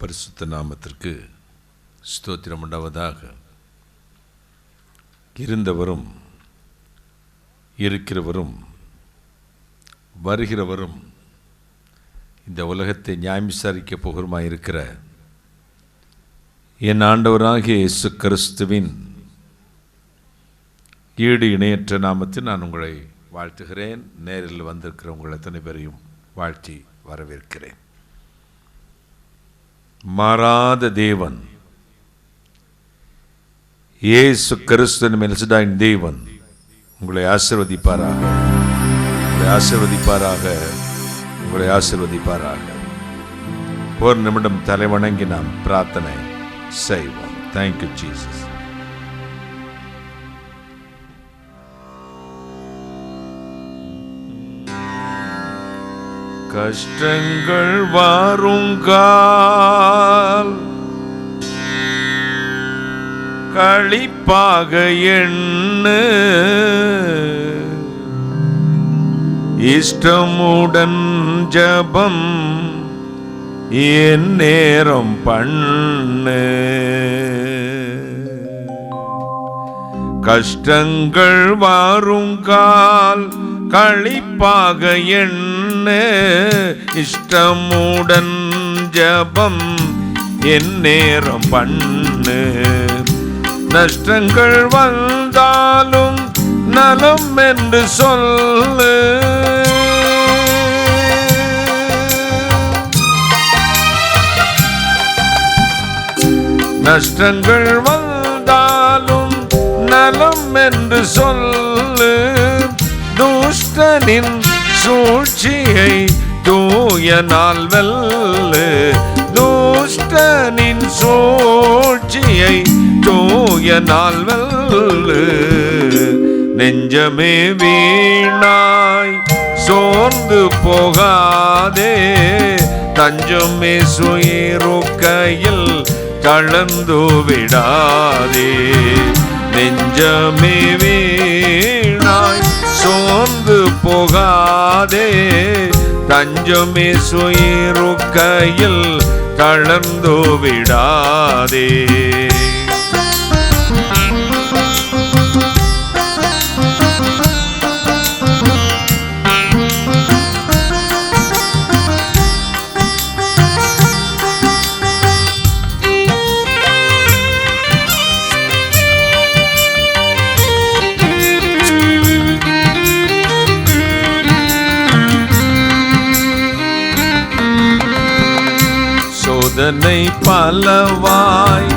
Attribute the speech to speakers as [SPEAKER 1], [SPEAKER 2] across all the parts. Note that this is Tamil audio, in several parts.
[SPEAKER 1] பரிசுத்த நாமத்திற்கு ஸ்தோத்திரம் உண்டாவதாக. இருந்தவரும் இருக்கிறவரும் வருகிறவரும் இந்த உலகத்தை நியாயம் விசாரிக்க போகிறமாயிருக்கிற என் ஆண்டவராகிய இயேசு கிறிஸ்துவின் ஈடு இணையற்ற நாமத்தில் நான் உங்களை வாழ்த்துகிறேன். நேரில் வந்திருக்கிற உங்கள் எத்தனை பேரையும் வாழ்த்தி வரவேற்கிறேன். மாறாத தேவன் இயேசு கிறிஸ்துவின் மெல்சிடாயின் தேவன் உங்களை ஆசீர்வதிப்பாராக, உங்களை ஆசீர்வதிப்பாராக, உங்களை ஆசீர்வதிப்பாராக. ஒரு நிமிடம் தலைவணங்கி நாம் பிரார்த்தனை செய்வோம். Thank you Jesus. கஷ்டங்கள் வாருங்கால் களிப்பாக எண்ணு, இஷ்டமுடன் ஜபம் என் நேரம் பண்ணு. கஷ்டங்கள் வாருங்கால் களிப்பாக எண்ணு, இஷ்டமுடன் ஜபம் என் நேரம் பண்ணு. நஷ்டங்கள் வந்தாலும் நலம் என்று சொல்லு, நஷ்டங்கள் வந்தாலும் நலம் என்று சொல்லு. துஷ்டனின் சூழ்ச்சியை தூய நாள் வெல்லு, துஷ்டனின் சூழ்ச்சியை தூய நாள் வெல்லு. நெஞ்சமே வீணாய் சோர்ந்து போகாதே, தஞ்சமே சுயிருக்கையில் கலந்து விடாதே. நெஞ்சமே வீணாய் சோர்ந்து போகாதே, தஞ்சமே சுயிருக்கையில் கலந்து விடாதே. சோதனை பலவாய்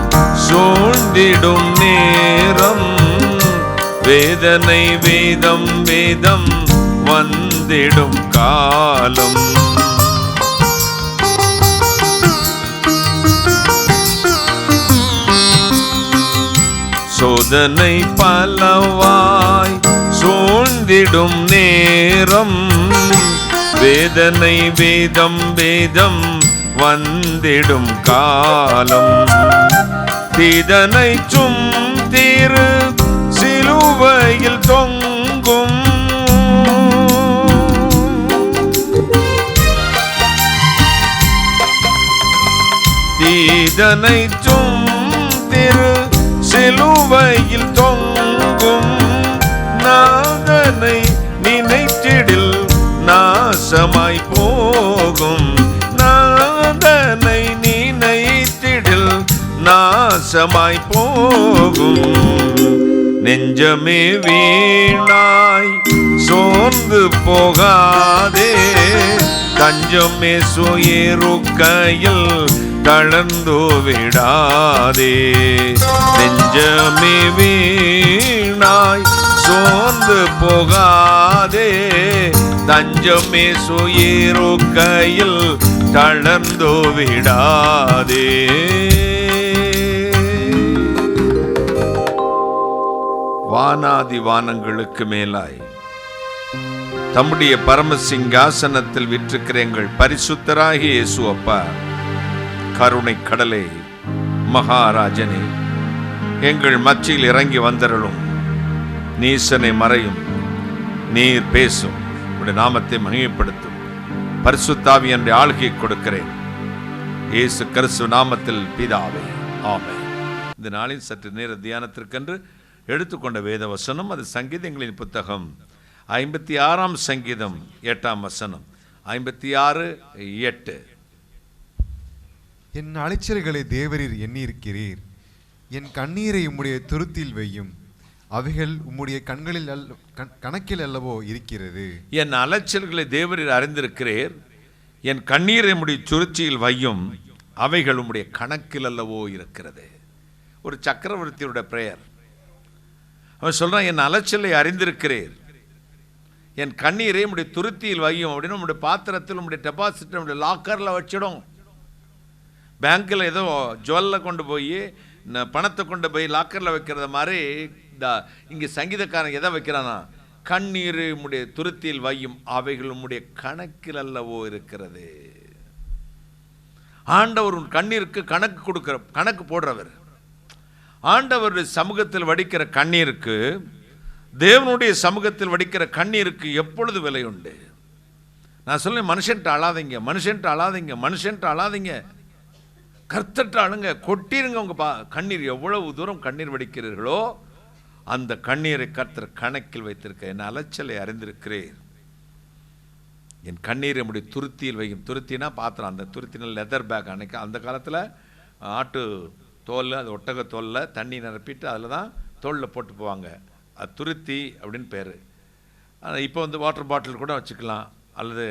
[SPEAKER 1] சூழ்ந்திடும் நேரம், வேதனை வேதம் வேதம் வந்திடும் காலம். சோதனை பலவாய் சூழ்ந்திடும் நேரம், வேதனை வேதம் வேதம் வந்திடும் காலம். தீதனை சும்திரு சிலுவையில் தொங்கும், தீதனை சும்திரு சிலுவையில் தொங்கும். நாதனை நினைத்திடில் நாசமாய் போகும், நாதனை நினைத்திடில் நாசமாய் போகும். நெஞ்சமே வீணாய் சோர்ந்து போகாதே, தஞ்சமே சுயிருக்கையில் தளர்ந்து விடாதே. நெஞ்சமே வீணாய் சோர்ந்து போகாதே, தஞ்சமே சுயிருக்கையில் தளர்ந்து விடாதே. வானாதி வானங்களுக்கு மேலாய் தம்முடைய பரம சிங்காசனத்தில் விற்றிருக்கிற எங்கள் பரிசுத்தராகிய இயேசு அப்பா, கருணை கடலே, மகாராஜனே, எங்கள் மத்தியில் இறங்கி வந்தருளும். நீசனை மறையும், நீர் பேசும், உடைய நாமத்தை மகிமைப்படுத்தும். பரிசுத்த ஆவியானவரே ஆளுகை கொடுக்கிறேன். இயேசு கிறிஸ்து நாமத்தில் பிதாவே, ஆமென். இந்த நாளின் சற்று நேர தியானத்திற்கென்று எடுத்துக்கொண்ட வேத வசனம் அது சங்கீதங்களின் புத்தகம் 56 சங்கீதம் 8 வசனம். 56:8.
[SPEAKER 2] என் அலைச்சல்களை தேவரீர் எண்ணியிருக்கிறீர், என் கண்ணீரை உம்முடைய துருத்தில் வையும், அவைகள் உம்முடைய கண்களில் கணக்கில் அல்லவோ இருக்கிறது.
[SPEAKER 1] என் அலைச்சல்களை தேவரீர் அறிந்திருக்கிறீர், என் கண்ணீரை உம்முடைய துருத்தியில் வையும், அவைகள் உம்முடைய கணக்கில் அல்லவோ இருக்கிறது. ஒரு சக்கரவர்த்தியோட பிரேயர். அவன் சொல்றான், என் அலைச்சலை அறிந்திருக்கிறீர், என் கண்ணீரை உம்முடைய துருத்தியில் வையும் அப்படின்னு உம்முடைய பாத்திரத்தில், உம்முடைய டெபாசிட், உம்முடைய லாக்கரில் வச்சிடும். பேங்க்கில் ஏதோ ஜுவல்ல கொண்டு போய் பணத்தை கொண்டு போய் லாக்கரில் வைக்கிறத மாதிரி இங்கே சங்கீதக்காரன் எதை வைக்கிறானா, கண்ணீர் உம்முடைய துருத்தியில் வையும், அவைகள் உம்முடைய கணக்கில் அல்லவோ இருக்கிறது. ஆண்டவர் உன் கண்ணீருக்கு கணக்கு போடுறவர். ஆண்டவருடைய சமூகத்தில் வடிக்கிற கண்ணீருக்கு, தேவனுடைய சமூகத்தில் வடிக்கிற கண்ணீருக்கு எப்பொழுது விலை உண்டு. நான் சொல்லேன், மனுஷன்ட்டு அழாதீங்க, மனுஷன்ட்டு அழாதீங்க, மனுஷன்ட்டு அழாதீங்க, கர்த்தர்ட்ட அழுங்க, கொட்டிருங்க. உங்க கண்ணீர் எவ்வளவு தூரம் கண்ணீர் வடிக்கிறீர்களோ அந்த கண்ணீரை கர்த்தர் கணக்கில் வைத்திருக்க. என் அலைச்சலை அறிந்திருக்கிறேன், என் கண்ணீரை நம்முடைய துருத்தியில் வைக்கும். துருத்தினா பாத்திரம், அந்த துருத்தின லெதர் பேக். அன்னைக்கு அந்த காலத்தில் ஆட்டு தோல், அது ஒட்டக தோலில் தண்ணி நிரப்பிட்டு அதில் தான் தோலில் போட்டு போவாங்க. அது துருத்தி அப்படின்னு பேர். இப்போ வந்து வாட்டர் பாட்டில் கூட வச்சுக்கலாம், அல்லது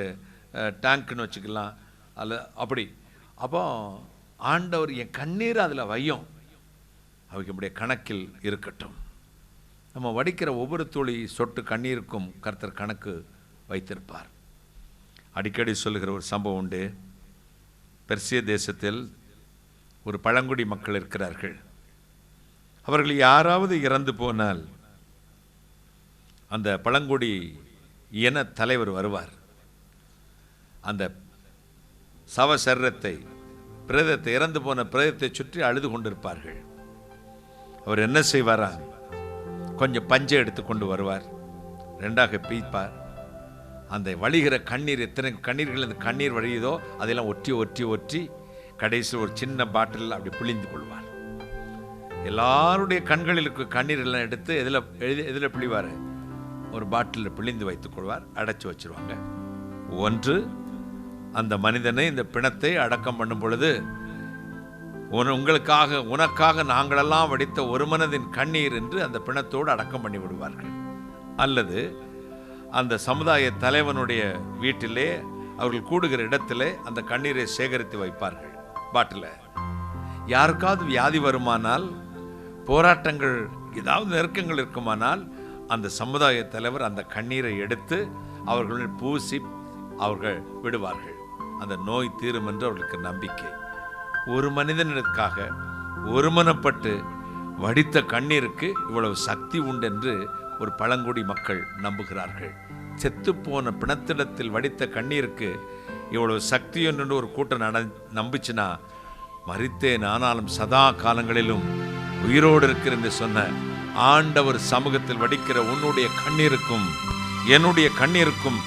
[SPEAKER 1] டேங்க்குன்னு வச்சுக்கலாம், அல்ல அப்படி. அப்போ ஆண்டவர் என் கண்ணீர் அதில் வையும், அவைக்கு நம்முடைய கணக்கில் இருக்கட்டும். நம்ம வடிக்கிற ஒவ்வொரு துளி சொட்டு கண்ணீருக்கும் கர்த்தர் கணக்கு வைத்திருப்பார். அடிக்கடி சொல்லுகிற ஒரு சம்பவம் உண்டு. பெர்சிய தேசத்தில் ஒரு பழங்குடி மக்கள் இருக்கிறார்கள். அவர்கள் யாராவது இறந்து போனால் அந்த பழங்குடி இன தலைவர் வருவார். அந்த சவ சரீரத்தை, பிரேதத்தை, இறந்து போன பிரேதத்தை சுற்றி அழுது கொண்டிருப்பார்கள். அவர் என்ன செய்வாரா, கொஞ்சம் பஞ்சை எடுத்து கொண்டு வருவார், ரெண்டாக பீப்பார். அந்த வழிகிற கண்ணீர், எத்தனை கண்ணீர்கள் அந்த கண்ணீர் வழியுதோ அதெல்லாம் ஒற்றி ஒற்றி ஒற்றி கடைசியில் ஒரு சின்ன பாட்டில் அப்படி பிழிந்து கொள்வார். எல்லாருடைய கண்களில் கண்ணீர் எல்லாம் எடுத்து எதில் பிழிவார், ஒரு பாட்டிலில் பிழிந்து வைத்துக் கொள்வார், அடைச்சி வச்சிருவாங்க. ஒன்று, அந்த மனிதனை, இந்த பிணத்தை அடக்கம் பண்ணும் பொழுது உனக்காக நாங்களெல்லாம் வடித்த ஒரு மனதின் கண்ணீர் என்று அந்த பிணத்தோடு அடக்கம் பண்ணி விடுவார்கள். அல்லது அந்த சமுதாய தலைவனுடைய வீட்டிலே, அவர்கள் கூடுகிற இடத்திலே அந்த கண்ணீரை சேகரித்து வைப்பார்கள் பாட்டில். யாருக்காவது வியாதி வருமானால், போராட்டங்கள், ஏதாவது நெருக்கங்கள் இருக்குமானால், அந்த சமுதாய தலைவர் அந்த கண்ணீரை எடுத்து அவர்கள் பூசி அவர்கள் விடுவார்கள். அந்த நோய் தீரும் என்று அவர்களுக்கு நம்பிக்கை. ஒரு மனிதனுக்காக ஒருமனப்பட்டு வடித்த கண்ணீருக்கு இவ்வளவு சக்தி உண்டு என்று ஒரு பழங்குடி மக்கள் நம்புகிறார்கள். செத்துப்போன பிணத்திடத்தில் வடித்த கண்ணீருக்கு இவ்வளவு சக்தி என்று ஒரு கூட்டம் நம்பிச்சுன்னா, மரித்தேன் ஆனாலும் சதா காலங்களிலும் உயிரோடு இருக்கிறேன் என்று சொன்ன ஆண்டவர் சமூகத்தில் வடிக்கிற உன்னுடைய கண்ணீருக்கும் என்னுடைய கண்ணீருக்கும்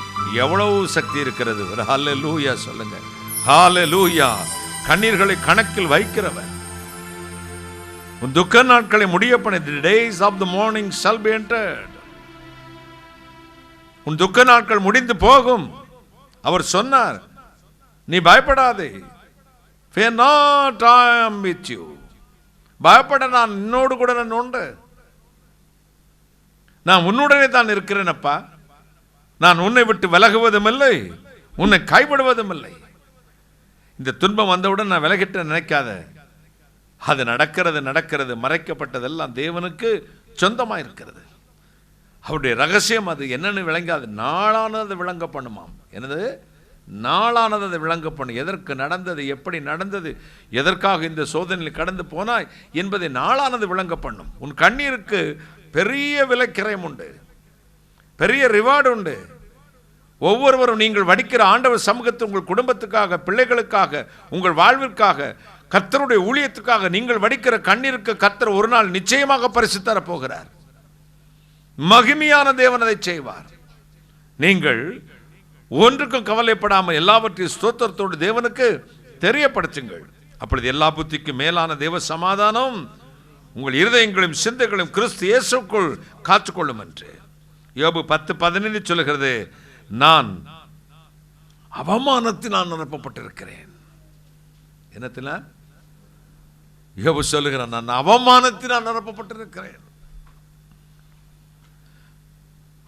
[SPEAKER 1] எவ்வளவு சக்தி இருக்கிறது. ஒரு ஹல்லேலூயா சொல்லுங்க, ஹல்லேலூயா. கண்ணீர்களை கணக்கில் வைக்கிறவர். உன் துக்க நாட்களை முடிய பண்ணி, the days of the morning shall be entered. உன் துக்க நாட்கள் முடிந்து போகும். அவர் சொன்னார், நீ பயப்படாதே, fear not, I am with you. பயப்பட, நான் என்னோடு கூட நான் உண்டு, நான் உன்னுடனே தான் இருக்கிறேன் அப்பா, நான் உன்னை விட்டு விலகுவதும் இல்லை, உன்னை கைவிடுவதும் இல்லை. இந்த துன்பம் வந்தவுடன் நான் விலகிட்ட நினைக்காத, அது நடக்கிறது, மறைக்கப்பட்டதெல்லாம் தேவனுக்கு சொந்தமாக இருக்கிறது. அவருடைய ரகசியம் அது என்னன்னு விளங்காது, நாளானது விளங்க பண்ணுமாம். என்னது? நாளானது அதை விளங்க பண்ணும். எதற்கு நடந்தது, எப்படி நடந்தது, எதற்காக இந்த சோதனையில் கடந்து போனாய் என்பதை நாளானது விளங்க பண்ணும். உன் கண்ணீருக்கு பெரிய விலைக்கிரயம் உண்டு, பெரிய ரிவார்டு உண்டு. ஒவ்வொருவரும் நீங்கள் வடிக்கிற ஆண்டவர் சமூகத்தில் உங்கள் குடும்பத்துக்காக, பிள்ளைகளுக்காக, உங்கள் வாழ்விற்காக, கர்த்தருடைய ஊழியத்துக்காக நீங்கள் வடிக்கிற கண்ணீருக்கு கர்த்தர் ஒரு நாள் நிச்சயமாக பரிசு தரப் போகிறார். மகிமையான தேவன் அதை செய்வார். நீங்கள் ஒன்றுக்கும் கவலைப்படாமல் எல்லாவற்றையும் ஸ்தோத்திரத்தோடு தேவனுக்கு தெரியப்படுத்துங்கள். அப்பொழுது எல்லா புத்திக்கும் மேலான தேவ சமாதானம் உங்கள் இருதயங்களையும் சிந்தைகளையும் கிறிஸ்து இயேசுக்குள் காத்துக்கொள்ளும் என்று யோபு 10:15 சொல்லுகிறது. நான் அவமானத்தினால் நிரப்பப்பட்டிருக்கிறேன். என்னத்தினால்? யோபு சொல்லுகிறான், நான் அவமானத்தினால் நிரப்பப்பட்டிருக்கிறேன்.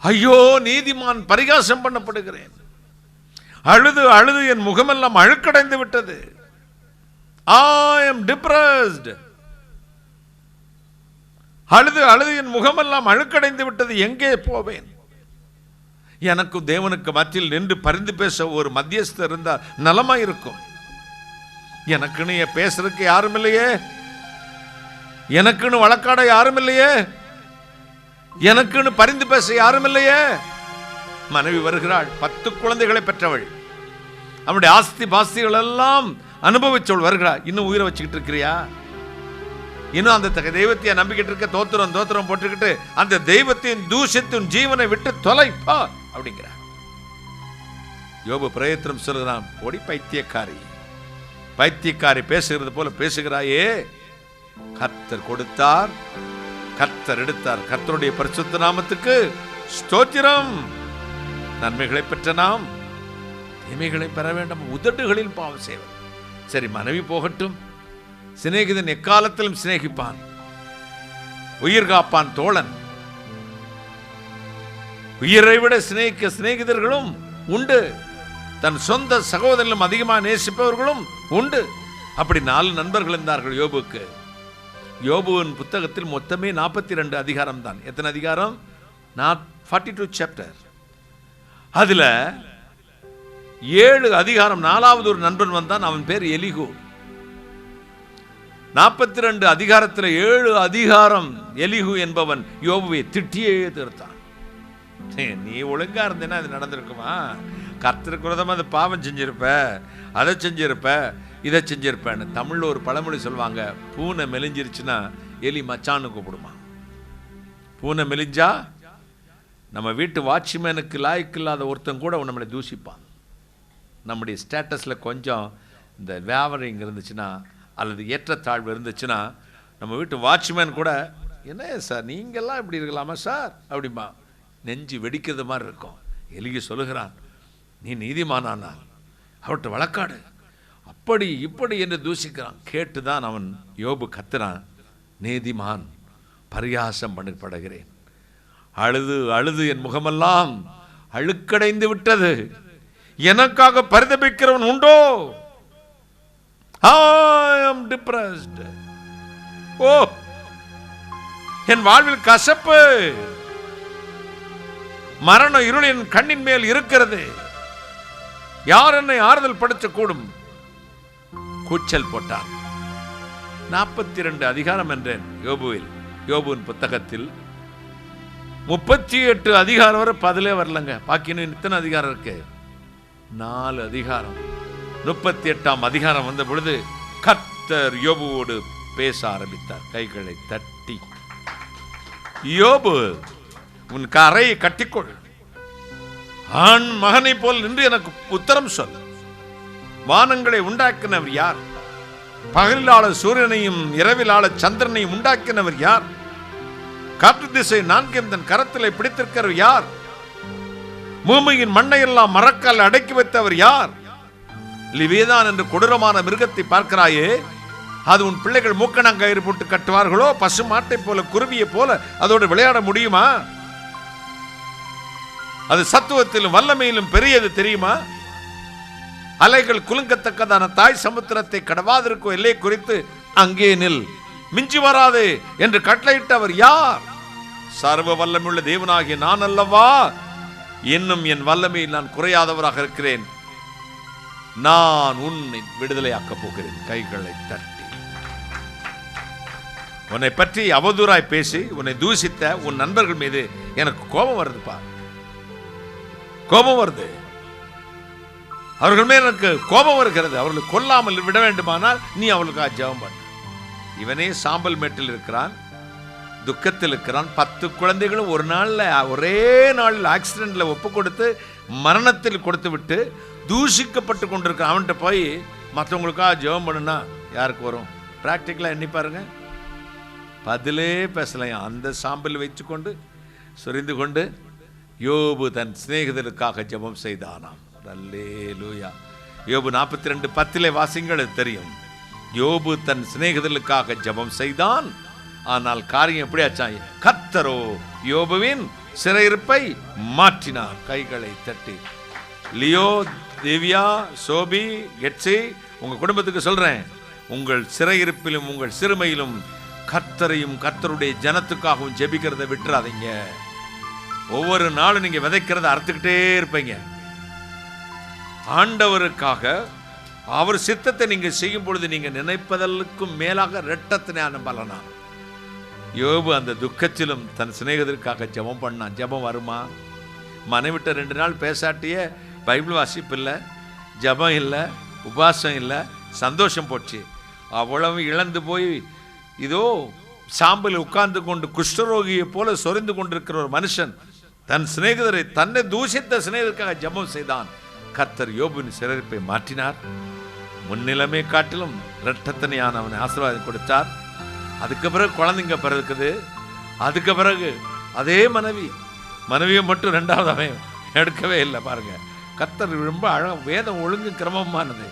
[SPEAKER 1] ஐயோ, நீதிமான் பரிகாசம் பண்ணப்படுகிறேன். அழுது அழுது என் முகமெல்லாம் அழுக்கடைந்து விட்டது. I am depressed. அழுது அழுது என் முகமெல்லாம் அழுக்கடைந்து விட்டது. எங்கே போவேன்? எனக்கு தேவனுக்கு மத்தியில் நின்று பரிந்து பேச ஒரு மத்தியஸ்தர் இருந்தால் நலமா இருக்கும். எனக்குன்னு பேசுறதுக்கு யாரும் இல்லையே, எனக்குன்னு வழக்காட யாரும் இல்லையே, எனக்குன்னு பரிந்து பேச யாரும் இல்லையே. மனைவி வருகிறாள், 10 குழந்தைகளை பெற்றவள், அவனுடைய ஆஸ்தி பாஸ்திகள் எல்லாம் அனுபவிச்சவள் வருகிறாள். இன்னும் உயிரை வச்சுக்கிட்டு இருக்கிறியா? இன்னும் அந்த தெய்வத்தைய நம்பிக்கிட்டு இருக்க? தோத்திரம் தோத்திரம் போட்டுக்கிட்டு அந்த தெய்வத்தின் தூஷத்தின் ஜீவனை விட்டு தொலைப்பா அப்படிங்கிறார். யோபு பிரயத்தனம் சொல்கிறான், பொடி பைத்தியக்காரி, பைத்தியக்காரி பேசுகிறது போல பேசுகிறாயே. கர்த்தர் கொடுத்தார், கர்த்தர் எடுத்தார். கர்த்தருடைய பரிசுத்த நாமத்துக்கு ஸ்தோத்திரம். நன்மைகளை பெற்ற நாம் தீமைகளை பெற வேண்டும். உதடுகளில் பாவம் செய்வது. சரி, மனைவி போகட்டும். சிநேகிதன் எக்காலத்திலும் சிநேகிப்பான், உயிர் காப்பான் தோழன். உயிரை விட சிநேகிக்க சிநேகிதர்களும் உண்டு, தன் சொந்த சகோதரனும் அதிகமாக நேசிப்பவர்களும் உண்டு. அப்படி 4 நண்பர்கள் இருந்தார்கள் யோபுக்கு. யோபுவின் புத்தகத்தில் மொத்தமே 42 அதிகாரம் தான். எத்தனை அதிகாரம்? 42 சாப்டர். அதுல 7 அதிகாரம் 4வது ஒரு நண்பன் வந்தான். அவன் பேர் எலிகு. 42 அதிகாரத்தில் 7 அதிகாரம் எலிகு என்பவன் யோபுவை திட்டியே தீர்த்தான். நீ ஒழுங்கா இருந்தேன்னா அது நடந்திருக்குமா? கர்த்தருக்கு விரோதமா அது பாவம் செஞ்சிருப்ப, அதை செஞ்சிருப்ப, இதை செஞ்சிருப்பேன்னு. தமிழ்ல ஒரு பழமொழி சொல்லுவாங்க, பூனை மெலிஞ்சிருச்சுன்னா எலி மச்சான்னு கூப்பிடுமா. பூனை மெலிஞ்சா நம்ம வீட்டு வாட்ச்மேனுக்கு லாய்க்கு இல்லாத ஒருத்தன் கூட நம்மளை தூஷிப்பான். நம்முடைய ஸ்டேட்டஸில் கொஞ்சம் இந்த வேவரிங் இருந்துச்சுன்னா அல்லது ஏற்றத்தாழ்வு இருந்துச்சுன்னா நம்ம வீட்டு வாட்ச்மேன் கூட, என்ன சார் நீங்கள்லாம் இப்படி இருக்கலாமா சார் அப்படிமா, நெஞ்சு வெடிக்கிறது மாதிரி இருக்கும். எலிகி சொல்லுகிறான், நீ நீதிமானால் அவர்கிட்ட வழக்காடு, அப்படி இப்படி என்று தூஷிக்கிறான். கேட்டுதான் அவன் யோபு கத்துறான், நீதிமான் பரியாசம் பண்ணப்படுகிறேன். அழுது அழுது என் முகமெல்லாம் அழுக்கடைந்து விட்டது. எனக்காக பரிதபிக்கிறவன் உண்டோ? I am depressed. ஓ, என் வாழ்வில் கசப்பு, மரண இருள் என் கண்ணின் மேல் இருக்கிறது. யார் என்னை ஆறுதல் படுத்த கூடும்? கூச்சல் போட்டான். 42 அதிகாரம் என்றேன் யோபுவில். யோபுவின் புத்தகத்தில் 38 அதிகாரம் வரை 10 வரலங்க. பாக்கின்னு இத்தனை அதிகாரம் இருக்கு? 4 அதிகாரம். 38ஆம் அதிகாரம் வந்த பொழுது கர்த்தர் யோபுவோடு பேச ஆரம்பித்தார், கைகளை தட்டி. யோபு, உன் கரையை கட்டிக்கொள், ஆண் மகனை போல் நின்று எனக்கு உத்தரம் சொல். வானங்களை உண்டாக்கினவர் யார்? பகலிலாள சூரியனையும் இரவிலாள சந்திரனையும் உண்டாக்கினவர் யார்? காற்று திசை 4 தன் கரத்திலே பிடித்திருக்கிறவர் யார்? பூமியின் மண்ணையெல்லாம் மரக்கால் அடக்கி வைத்தவர் யார்? லிவேதான் என்று கொடூரமான மிருகத்தை பார்க்கிறாயே, அது உன் பிள்ளைகள் மூக்கணாங்கயிறு போட்டு கட்டுவார்களோ? பசு மாட்டை போல குருவியை போல அதோடு விளையாட முடியுமா? அது சத்துவத்திலும் வல்லமையிலும் பெரியது தெரியுமா? அலைகள் குலுங்கத்தக்கதான தாய் சமுத்திரத்தை கடவாதிருக்கும் எல்லை குறித்து அங்கே நில், மிஞ்சி வராது என்று கட்டளையிட்டவர் யார்? சர்வ வல்லமையுள்ள தேவனாகிய நான் அல்லவா? இன்னும் என் வல்லமையில் நான் குறையாதவராக இருக்கிறேன். நான் உன்னை விடுதலையாக்கப் போகிறேன். கைகளை தட்டி. உன்னை பற்றி அவதூறாய் பேசி உன்னை தூஷித்த உன் நண்பர்கள் மீது எனக்கு கோபம் வருதுப்பா, கோபம் வருது. அவர்கள் மேல் எனக்கு கோபம் வருகிறது. அவர்களை கொல்லாமல் விட வேண்டுமானால் நீ அவளுக்கு ஜெபம் பண்ண. இவனே சாம்பல் மேட்டில் இருக்கிறான், துக்கத்தில் இருக்கிறான். 10 குழந்தைகளும் ஒரே நாளில் ஆக்சிடென்ட்ல ஒப்பு கொடுத்து மரணத்தில் கொடுத்து விட்டு தூஷிக்கப்பட்டு கொண்டிருக்கான். அவன்கிட்ட போய் மற்றவங்களுக்காக ஜெபம் பண்ணுனா யாருக்கு வரும்? ப்ராக்டிக்கலாக எண்ணி பாருங்க, பதிலே பேசலையாம். அந்த சாம்பல் வைத்துக்கொண்டு சொரிந்து கொண்டு யோபு தன் சிநேகிதருக்காக ஜெபம் செய்தானாம். அல்லேலூயா. யோபு 42:10 வாசிங்கள், தெரியும். யோபு தன் சிநேகிதர்களுக்காக ஜெபம் செய்தான். ஆனால் காரியம் எப்படி ஆச்சான்? கர்த்தரோ யோபுவின் சிறையிருப்பை மாற்றினார். கைகளை தட்டி லியோ, திவ்யா, சோபி, கெட்சி, உங்க குடும்பத்துக்கு சொல்றேன், உங்கள் சிறையிருப்பிலும் உங்கள் சிறுமையிலும் கர்த்தரையும் கர்த்தருடைய ஜனத்துக்காகவும் ஜெபிக்கிறதை விட்டுறாதீங்க. ஒவ்வொரு நாளும் நீங்க விதைக்கிறத அறுத்துக்கிட்டே இருப்பீங்க. ஆண்டவருக்காக அவர் சித்தத்தை நீங்க செய்யும் பொழுது நீங்க நினைப்பதற்கும் மேலாக இரட்டத்தினான பலனா. யோபு அந்த துக்கத்திலும் தன் சிநேகிதருக்காக ஜெபம் பண்ணான். ஜெபம் வருமா? மனைவிட்ட 2 நாள் பேசாட்டிய பைபிள் வாசிப்பு இல்லை, ஜெபம் இல்லை, உபாசம் இல்லை, சந்தோஷம் போச்சு. அவ்வளவு இழந்து போய் இதோ சாம்பல் உட்கார்ந்து கொண்டு குஷ்டரோகியை போல சொரிந்து கொண்டிருக்கிற ஒரு மனுஷன் தன் சிநேகிதரை, தன்னை தூஷித்த சிநேகிதருக்காக ஜெபம் செய்தான். கர்த்தர் யோபுவின் சிறையிருப்பை மாற்றினார். முன்னிலைமை காட்டிலும் இரட்டத்தனையான அவனை ஆசீர்வாதம் கொடுத்தார். அதுக்கு பிறகு குழந்தைங்க பிறகுது. அதுக்கு பிறகு அதே மனைவியை மட்டும் 2வது அவன் எடுக்கவே இல்லை. பாருங்க, கர்த்தர் ரொம்ப வேதம் ஒழுங்கு கிரமமானது.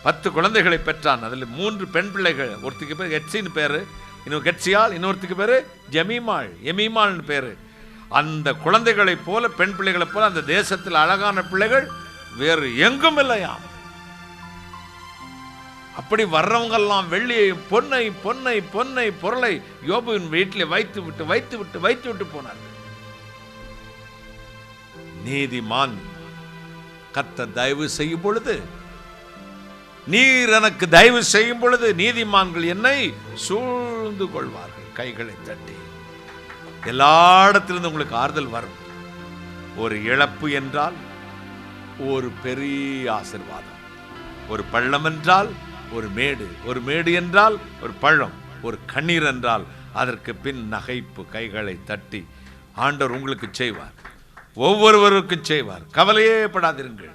[SPEAKER 1] 10 குழந்தைகளை பெற்றான். அதில் 3 பெண் பிள்ளைகள். ஒருத்திக்கு பேர் கெட்சின்னு பேரு, இன்னொரு கெட்சியால், இன்னொருத்திக்கு பேரு எமீமாள்னு பேரு. அந்த குழந்தைகளை போல, பெண் பிள்ளைகளை போல அந்த தேசத்தில் அழகான பிள்ளைகள் வேறு எங்கும் இல்லையாம். அப்படி வர்றவங்கெல்லாம் வெள்ளியை, பொருளை யோபுவின் வீட்டில் வைத்து விட்டு போனார்கள். நீதிமான் கர்த்தர் தயவு செய்யும் பொழுது, நீர் எனக்கு தயவு செய்யும் பொழுது நீதிமான்கள் என்னை சூழ்ந்து கொள்வார்கள். கைகளை தட்டி எல்லா இடத்திலிருந்து உங்களுக்கு ஆறுதல் வரும். ஒரு இழப்பு என்றால் ஒரு பெரிய ஆசீர்வாதம். ஒரு பள்ளம் என்றால் ஒரு மேடு என்றால் ஒரு பள்ளம், ஒரு கண்ணீர் என்றால் அதற்கு பின் நகைப்பு. கைகளை தட்டி ஆண்டவர் உங்களுக்கு செய்வார், ஒவ்வொருவருக்கும் செய்வார். கவலையே படாதிருங்கள்.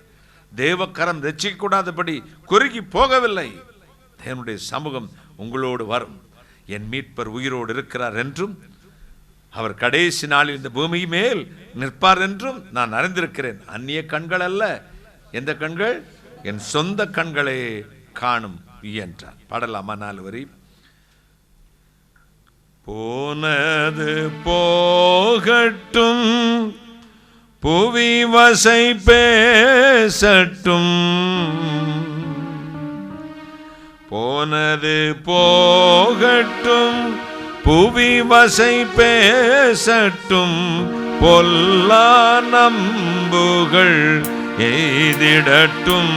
[SPEAKER 1] தேவக்கரம் ரட்சிக்கூடாதபடி குறுகி போகவில்லை. தேவனுடைய சமூகம் உங்களோடு வரும். என் மீட்பர் உயிரோடு இருக்கிறார் என்றும் அவர் கடைசி நாளில் இந்த பூமி மேல் நிற்பார் என்றும் நான் அறிந்திருக்கிறேன். அந்நிய கண்கள் அல்ல. எந்த கண்கள்? என் சொந்த கண்களே காணும் என்றார். பாடலாமா? 4 வரி. போனது போகட்டும், புவி வசை பேசட்டும். போனது போகட்டும், புவி வசை பேசட்டும். பொல்லா நம்புகள் எய்திடட்டும்.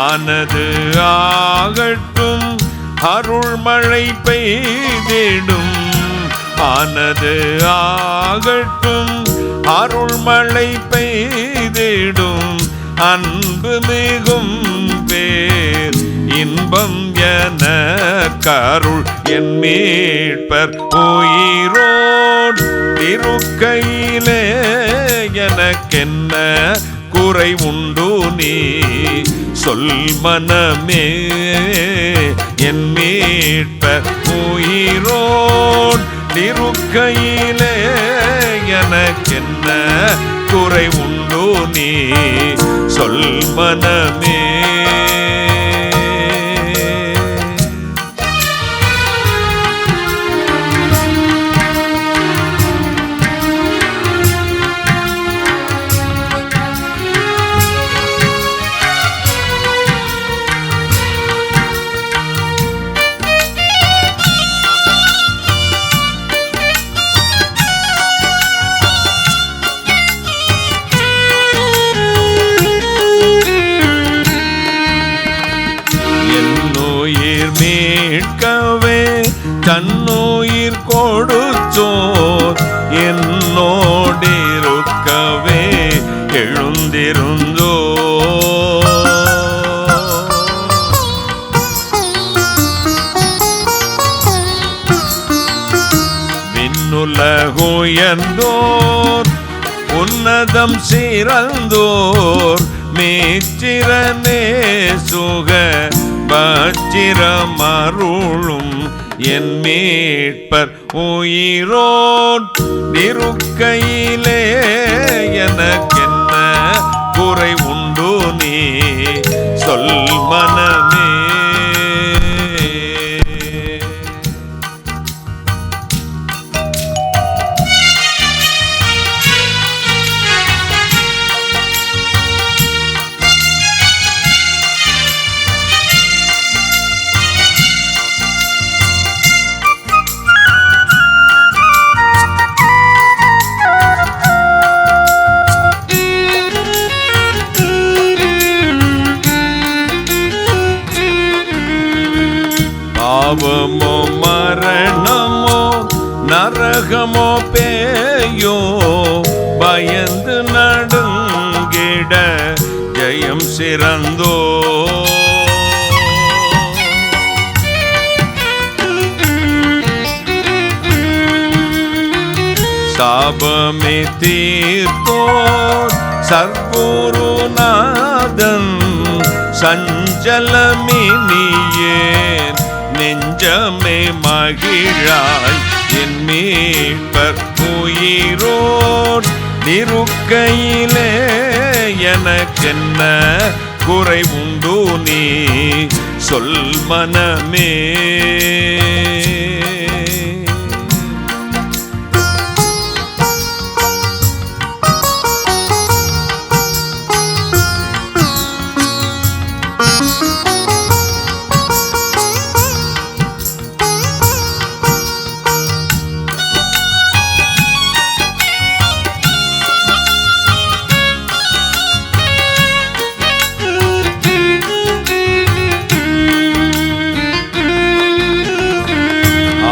[SPEAKER 1] ஆனது ஆகட்டும், அருள்மழை பெய்திடும். ஆனது ஆகட்டும், அருள்மழை பெய்திடும். அன்பு மிகும் பேர் இன்பம் என கருள் என் மீட்பர் உயிரோடு இருக்கையிலே எனக்கென்ன குறை உண்டு நீ சொல் மனமே. என் மீட்பர் உயிரோடு இருக்கையிலே எனக்கென்ன குறை உண்டு நீ சொல் மனமே. மீட்கவே தன்னுயிர் கொடுத்தோர் என்னோடிருக்கவே எழுந்திருந்தோ. விண்ணுலகுயர்ந்தோர் உன்னதம் சிறந்தோர் மீச்சிரனே சுக பச்சிரமருளும் என் மீட்பர் உயிரோன் இருக்கையிலே எனக்கென்ன குறை உண்டு நீ சொல் மனமே. பாவமோ மரணமோ நரகமோ பேயோ பயந்து நடுங்கிட ஜெயம் சிறந்தோ. சாபமே தீர்த்தோர் சர்க்குருநாதன் சஞ்சலமினியேன் நெஞ்சமே மகிழாய் என் மீட்பர் உயிரோன் இருக்கையிலே எனக்கென்ன குறை உண்டு நீ சொல் மனமே.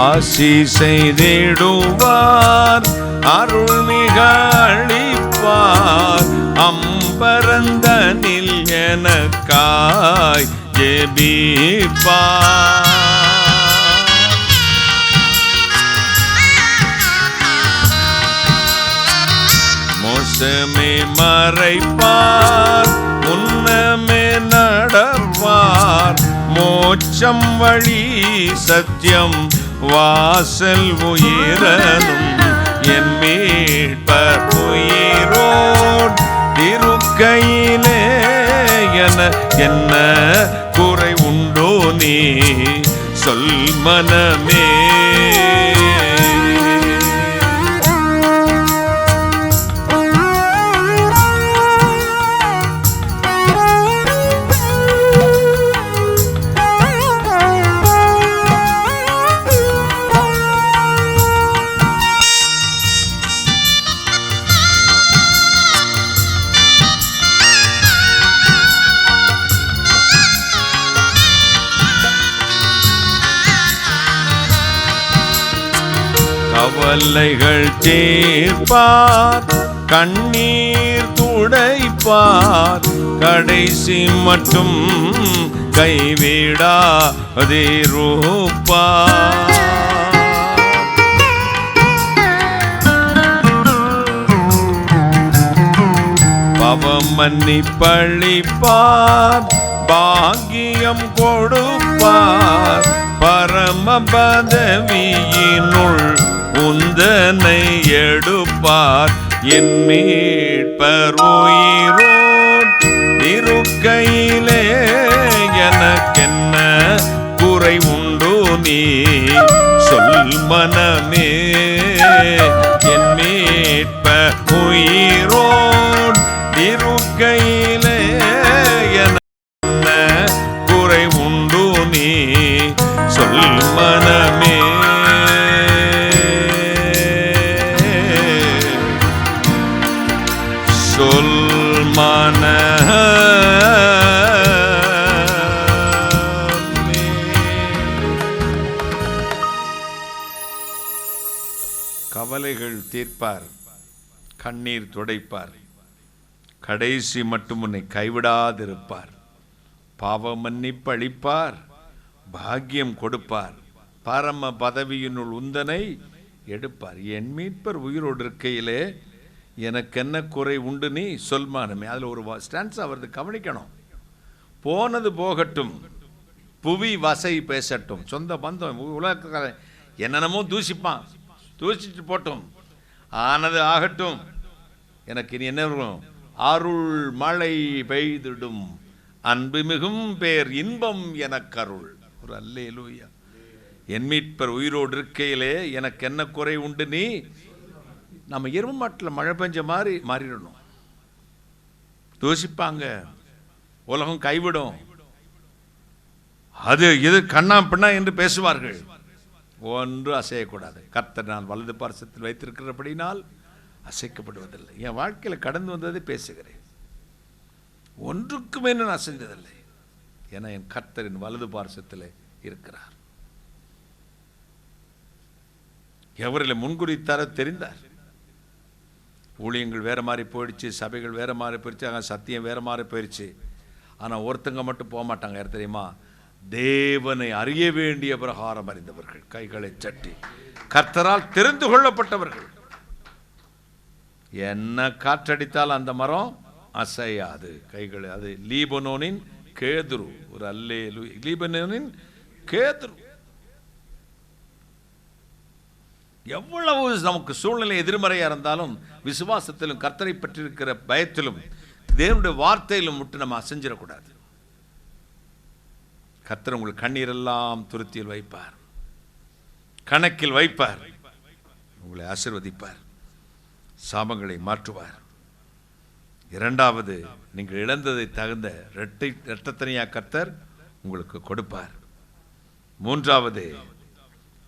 [SPEAKER 1] ஆசி செய்திடுவார் அருள்மிக அளிப்பார் அம்பரந்தனில் எனக்காய் ஜெபிப்பார். மோசமே மறைப்பார் முன்னமே நடப்பார் மோட்சம் வழி சத்தியம் வாசல் உயிரனும் என் மீட்பர் உயிரோன் இருக்கையிலே என்ன குறை உண்டோ நீ சொல் மனமே. கவலைகள் தீர்ப்பார் கண்ணீர் துடைப்பார் கடைசி மட்டும் கைவிடாதிருப்பார். பாவம் மன்னிப்பளிப்பார் பாக்கியம் கொடுப்பார் பரம பதவியினுள் உந்தனை எடுப்பார் என் மீட்பர் உயிரோன் இருக்கையிலே எனக்கென்ன குறை உண்டு நீ சொல் மனமே. என் மீட்பர் உயிரோன் இருக்கையிலே என்ன குறை உண்டு நீ சொல் மனமே. சொல் மனமே. கவலைகள் தீர்ப்பார் கண்ணீர் துடைப்பார் கடைசி மட்டும் உன்னை கைவிடாதிருப்பார். பாவ மன்னிப்பு அளிப்பார் பாக்கியம் கொடுப்பார் பரம பதவியினுள் உந்தனை எடுப்பார். என் மீட்பர் உயிரோடு இருக்கையிலே எனக்கு என்ன குறை உண்டு நீ சொல்மானமே. அதில் ஒரு ஸ்டான்ஸ் அவரது கவனிக்கணும். போனது போகட்டும், புவி வசை பேசட்டும். சொந்த பந்தம் உலகக்காரன் என்னென்னமோ தூசிப்பான், தூசிட்டு போட்டும், ஆனது ஆகட்டும். எனக்கு இனி என்ன வரும்? அருள் மழை பெய்திடும், அன்பு மிகும் பேர் இன்பம் எனக்கருள். ஒரு அல்லேலூயா. என் மீட்பர் உயிரோடு இருக்கையிலே எனக்கு என்ன குறை உண்டு நீ. நம்ம எரும மாட்டில் மழை பெஞ்ச மாதிரி மாறிடணும். தூசிப்பாங்க, உலகம் கைவிடும், அது இது கண்ணா பின்னா என்று பேசுவார்கள். ஒன்று அசையக்கூடாது. கர்த்தர் நான் வலது பார்சத்தில் வைத்திருக்கிறபடினால் அசைக்கப்படுவதில்லை. என் வாழ்க்கையில் கடந்து வந்ததை பேசுகிறேன், ஒன்றுக்குமே நான் அசைந்ததில்லை. ஏன்னா என் கர்த்தரின் வலது பார்சத்தில் இருக்கிறார். எவரில் முன்குறித்தார தெரிந்தார். ஊழியங்கள் வேற மாதிரி போயிடுச்சு, சபைகள் வேற மாதிரி போயிடுச்சு, சத்தியம் வேற மாதிரி போயிடுச்சு. ஆனால் ஒருத்தங்க மட்டும் போக மாட்டாங்க. யார் தெரியுமா? தேவனை அறிய வேண்டிய பிரகாரம் அறிந்தவர்கள், கைகளை சட்டி கர்த்தரால் தெரிந்து கொள்ளப்பட்டவர்கள். என்ன காற்றடித்தால் அந்த மரம் அசையாது. கைகளை, அது லீபனோனின் கேதுரு. ஒரு அல்லேலூயா. லீபனோனின் கேதுரு. எவ்வளவு நமக்கு சூழ்நிலை எதிர்மறையா இருந்தாலும் விசுவாசத்திலும் கர்த்தரை பற்றியிருக்கிற பயத்திலும் தேவனுடைய வார்த்தையிலும் விட்டு நம்ம அசைஞ்சிடக்கூடாது. கர்த்தர் உங்கள் கண்ணீரெல்லாம் துருத்தியில் வைப்பார், கணக்கில் வைப்பார், உங்களை ஆசீர்வதிப்பார், சாபங்களை மாற்றுவார். இரண்டாவது, நீங்கள் இழந்ததை தகுந்த இரட்டத்தனையா கர்த்தர் உங்களுக்கு கொடுப்பார். மூன்றாவது,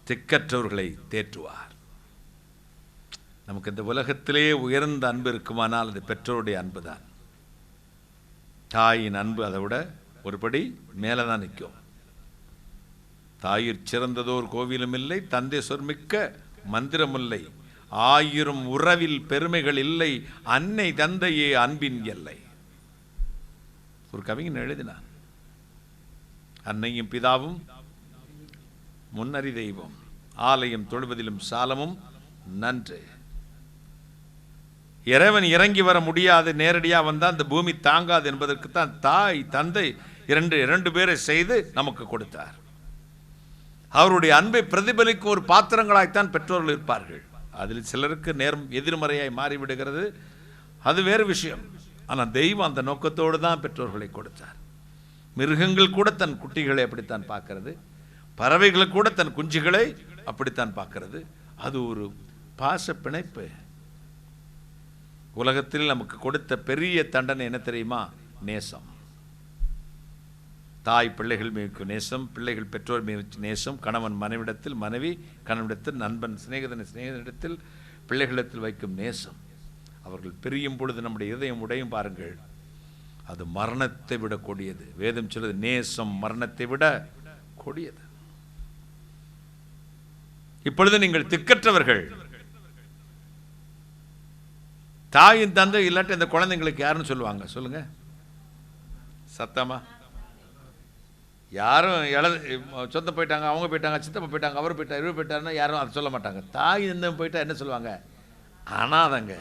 [SPEAKER 1] திக்கற்றவர்களை தேற்றுவார். நமக்கு இந்த உலகத்திலே உயர்ந்த அன்பு இருக்குமானால் அது பெற்றோருடைய அன்பு தான். தாயின் அன்பு அதை விட ஒருபடி மேலே தான் நிற்கும். தாயிற் சிறந்ததோர் கோவிலும் இல்லை, தந்தை சொற்மிக்க மந்திரம் இல்லை, 1000 உறவில் பெருமைகள் இல்லை, அன்னை தந்தையே அன்பின் எல்லை. ஒரு கவிஞன் எழுதினான், அன்னையும் பிதாவும் முன்னறி தெய்வம், ஆலயம் தொழுவதிலும் சாலமும் நன்று. இறைவன் இறங்கி வர முடியாது, நேரடியாக வந்தால் அந்த பூமி தாங்காது என்பதற்குத்தான் தாய் தந்தை இரண்டு பேரை செய்து நமக்கு கொடுத்தார். அவருடைய அன்பை பிரதிபலிக்கும் ஒரு பாத்திரங்களாய்த்தான் பெற்றோர்கள் இருப்பார்கள். அதில் சிலருக்கு நேரம் எதிர்மறையாய் மாறிவிடுகிறது, அது வேறு விஷயம். ஆனால் தெய்வம் அந்த நோக்கத்தோடு தான் பெற்றோர்களை கொடுத்தார். மிருகங்கள் கூட தன் குட்டிகளை அப்படித்தான் பார்க்கிறது, பறவைகள் கூட தன் குஞ்சுகளை அப்படித்தான் பார்க்கிறது. அது ஒரு பாச பிணைப்பு. உலகத்தில் நமக்கு கொடுத்த பெரிய தண்டனை என்ன தெரியுமா? நேசம். தாய் பிள்ளைகள் மீது நேசம், பிள்ளைகள் பெற்றோர் மீது நேசம், கணவன் மனைவிடத்தில், மனைவி கணவனிடத்தில், நண்பன் சிநேகிதனிடத்தில், பிள்ளைகளிடத்தில் வைக்கும் நேசம். அவர்கள் பிரியும் பொழுது நம்முடைய இதயம் உடையும் பாருங்கள், அது மரணத்தை விட கொடியது. வேதம் சொல்வது நேசம் மரணத்தை விட கொடியது. இப்பொழுது நீங்கள் திக்கற்றவர்கள். தாயின் தந்தை இல்லாட்டி இந்த குழந்தைங்களுக்கு யாருன்னு சொல்லுவாங்க? சொல்லுங்க சத்தமா. யாரும் சொந்த போயிட்டாங்க, அவங்க போயிட்டாங்க, சித்தப்பா போயிட்டாங்க, அவர் போயிட்டார், இவர் போயிட்டாருன்னா யாரும் அதை சொல்ல மாட்டாங்க. தாய் தந்தை போயிட்டா என்ன சொல்லுவாங்க? அனாதங்க.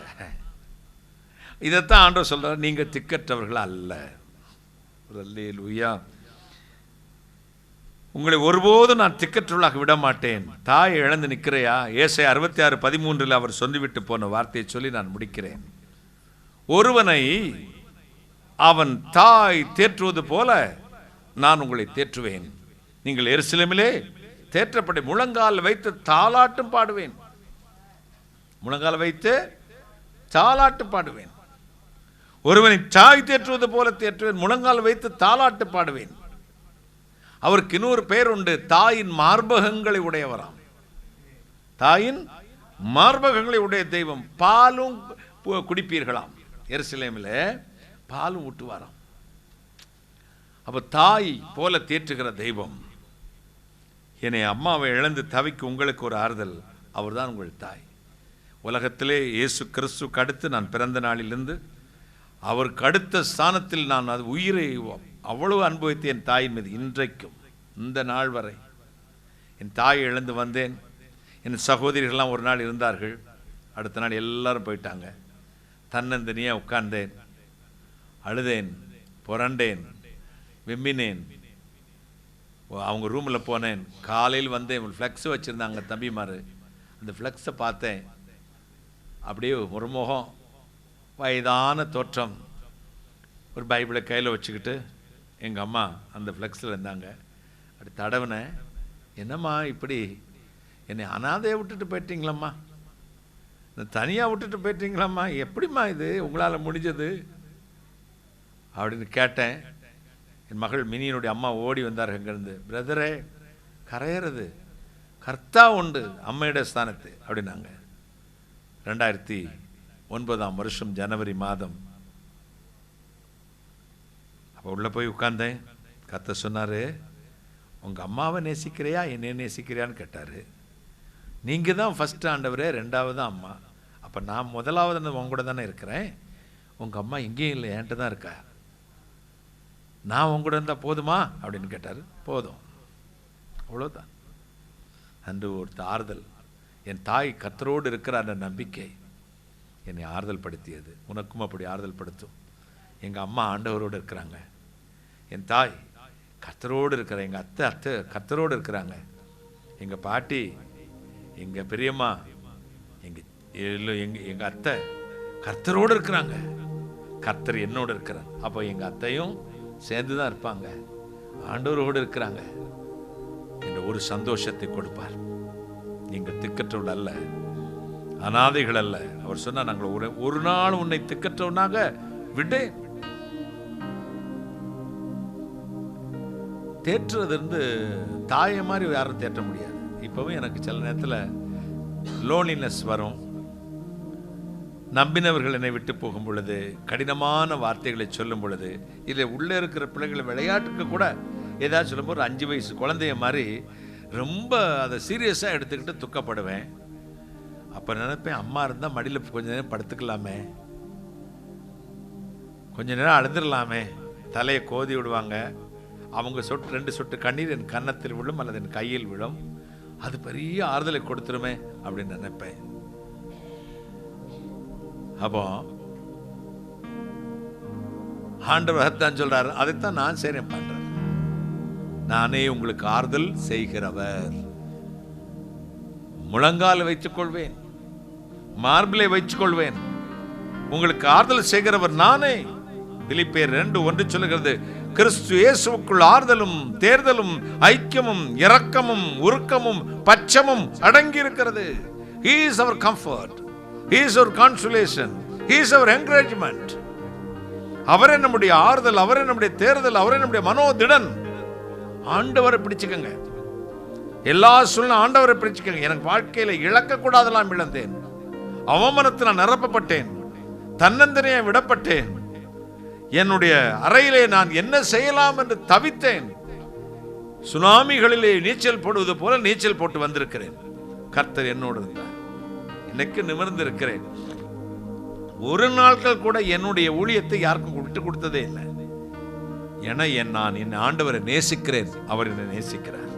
[SPEAKER 1] இதைத்தான் ஆண்டவர் சொல்றார், நீங்க திக்கற்றவர்கள் அல்ல. அல்லேலூயா. உங்களை ஒருபோதும் நான் திக்கற்றவர்களாக விட மாட்டேன். தாயை இழந்து நிற்கிறையா? ஏசாயா 66:13 அவர் சொல்லிவிட்டு போன வார்த்தையை சொல்லி நான் முடிக்கிறேன். ஒருவனை அவன் தாய் தேற்றுவது போல நான் உங்களை தேற்றுவேன். நீங்கள் எருசலேமிலே தேற்றப்படி முழங்கால் வைத்து தாலாட்டும் பாடுவேன். முழங்கால் வைத்து தாலாட்டு பாடுவேன். ஒருவனை தாய் தேற்றுவது போல தேற்றுவேன், முழங்கால் வைத்து தாலாட்டு பாடுவேன். அவருக்கு இன்னொரு பெயர் உண்டு, தாயின் மார்பகங்களை உடையவராம். தாயின் மார்பகங்களை உடைய தெய்வம். பாலும் குடிப்பீர்களாம். எருசலேமில் பாலும் ஊட்டுவாராம். அப்ப தாய் போல தேற்றுகிற தெய்வம். என்னை அம்மாவை இழந்து தவிக்கு உங்களுக்கு ஒரு ஆறுதல், அவர் தான் உங்கள் தாய். உலகத்திலே இயேசு கிறிஸ்துக்கு அடுத்து நான் பிறந்த நாளிலிருந்து அவருக்கு அடுத்த ஸ்தானத்தில் நான் அது உயிரை அவ்வளவு அனுபவித்து என் தாயின் மீது. இன்றைக்கும் இந்த நாள் வரை என் தாயை இழந்து வந்தேன். என் சகோதரிகள்லாம் ஒரு நாள் இருந்தார்கள், அடுத்த நாள் எல்லாரும் போயிட்டாங்க. தன்னந்தனியாக உட்கார்ந்தேன், அழுதேன், புரண்டேன், விம்மினேன். அவங்க ரூமில் போனேன். காலையில் வந்தேன். ஃப்ளெக்ஸ் வச்சுருந்தாங்க தம்பிமார். அந்த ஃப்ளெக்ஸை பார்த்தேன். அப்படியே ஒரு முகம், வயதான தோற்றம், ஒரு பைபிளை கையில் வச்சுக்கிட்டு எங்கள் அம்மா அந்த ஃப்ளெக்ஸில் இருந்தாங்க. அப்படி தடவினேன். என்னம்மா இப்படி என்னை அனாதையை விட்டுட்டு போயிட்டீங்களம்மா, தனியாக விட்டுட்டு போயிட்டீங்களாம்மா, எப்படிம்மா இது உங்களால் முடிஞ்சது அப்படின்னு கேட்டேன். என் மகள் மினியினுடைய அம்மா ஓடி வந்தார் அங்கேருந்து. பிரதரே, கரையிறது கர்த்தா உண்டு அம்மையுடைய ஸ்தானத்து அப்படின்னாங்க. 2009 ஜனவரி மாதம். அப்போ உள்ளே போய் உட்கார்ந்தேன். கர்த்தர் சொன்னார், உங்கள் அம்மாவை நேசிக்கிறியா என்னை நேசிக்கிறியான்னு கேட்டார். நீங்கள் தான் ஃபஸ்ட்டு ஆண்டவரே, ரெண்டாவது அம்மா. அப்போ நான் முதலாவது உங்க கூட தானே இருக்கிறேன். உங்கள் அம்மா எங்கேயும் இல்லை, என்கிட்ட தான் இருக்கா. நான் உங்க கூட இருந்தால் போதுமா அப்படின்னு கேட்டார். போதும், அவ்வளோதான். அன்று ஒரு ஆறுதல். என் தாய் கர்த்தரோடு இருக்கிற அந்த நம்பிக்கை என்னை ஆறுதல் படுத்தியது. உனக்கும் அப்படி ஆறுதல் படுத்தும். எங்கள் அம்மா ஆண்டவரோடு இருக்கிறாங்க, என் தாய் கர்த்தரோடு இருக்கிற, எங்கள் அத்தை கர்த்தரோடு இருக்கிறாங்க, எங்கள் பாட்டி, எங்கள் பெரியம்மா, எங்கள் அத்தை கர்த்தரோடு இருக்கிறாங்க, கர்த்தர் என்னோடு இருக்கிறார். அப்போ எங்கள் அத்தையும் சேர்ந்து தான் இருப்பாங்க, ஆண்டவரோடு இருக்கிறாங்க என்ற ஒரு சந்தோஷத்தை கொடுப்பார். நீங்கள் திக்கற்றவள் அல்ல, அனாதைகள் அல்ல. அவர் சொன்னார், நாங்கள் ஒரு நாள் உன்னை திக்கற்றவனாக விட்டேன். தேற்றுறது இருந்து தாயை மாதிரி யாரும் தேற்ற முடியாது. இப்போவும் எனக்கு சில நேரத்தில் லோன்லினஸ் வரும். நம்பினவர்கள் என்னை விட்டு போகும் பொழுது, கடினமான வார்த்தைகளை சொல்லும் பொழுது, இதில் உள்ளே இருக்கிற பிள்ளைகளை விளையாட்டுக்கு கூட ஏதாவது சொல்லும்போது ஒரு 5 வயசு குழந்தைய மாதிரி ரொம்ப அதை சீரியஸாக எடுத்துக்கிட்டு துக்கப்படுவேன். அப்போ நினைப்பேன், அம்மா இருந்தால் மடியில் கொஞ்ச நேரம் படுத்துக்கலாமே, கொஞ்ச நேரம் அழுதுடலாமே. தலையை கோதி விடுவாங்க. அவங்க 2 சொட்டு கண்ணீர் என் கன்னத்தில் விழும் அல்லது என் கையில் விழும். அது பெரிய ஆறுதலை கொடுத்துருமே அப்படின்னு நினைப்பேன். அப்போ ஆண்டவர் தான் சொல்றாரு, அதைத்தான் நான் செய்றேன் பண்றேன். நானே உங்களுக்கு ஆறுதல் செய்கிறவர். முழங்கால வைத்துக் கொள்வேன், மார்பிலை வைத்துக் கொள்வேன். உங்களுக்கு ஆறுதல் செய்கிறவர் நானே. பிலிப்பியர் 2:1 சொல்லுகிறது, கிறிஸ்து இயேசுவுக்குள் ஆறுதலும் தேர்தலும் ஐக்கியமும் இரக்கமும் உருக்கமும் பட்சமும் அடங்கி இருக்கிறது. He is our comfort, He is our consolation, He is our encouragement. அவரே நம்முடைய ஆறுதல், அவரே நம்முடைய தேர்தல், அவரே நம்முடைய மனோதிடன். ஆண்டவரை பிடிச்சுக்கங்க. எல்லா சூழ்நிலை ஆண்டவரை பிடிச்சுக்கங்க. எனக்கு வாழ்க்கையில இழக்க கூடாதெல்லாம் இழந்தேன், அவமானத்தில் நிரப்பப்பட்டேன், தன்னந்தனியாக விடப்பட்டேன், என்னுடைய அறையிலே நான் என்ன செய்யலாம் என்று தவித்தேன். சுனாமிகளிலே நீச்சல் போடுவது போல நீச்சல் போட்டு வந்திருக்கிறேன். கர்த்தர் என்னோடு இருந்தார். இன்னைக்கு நிமிர்ந்து இருக்கிறேன். ஒரு நாட்கள் கூட என்னுடைய ஊழியத்தை யாருக்கும் விட்டு கொடுத்ததே இல்லை. என நான் என் ஆண்டவரை நேசிக்கிறேன், அவர் என்னை நேசிக்கிறார்.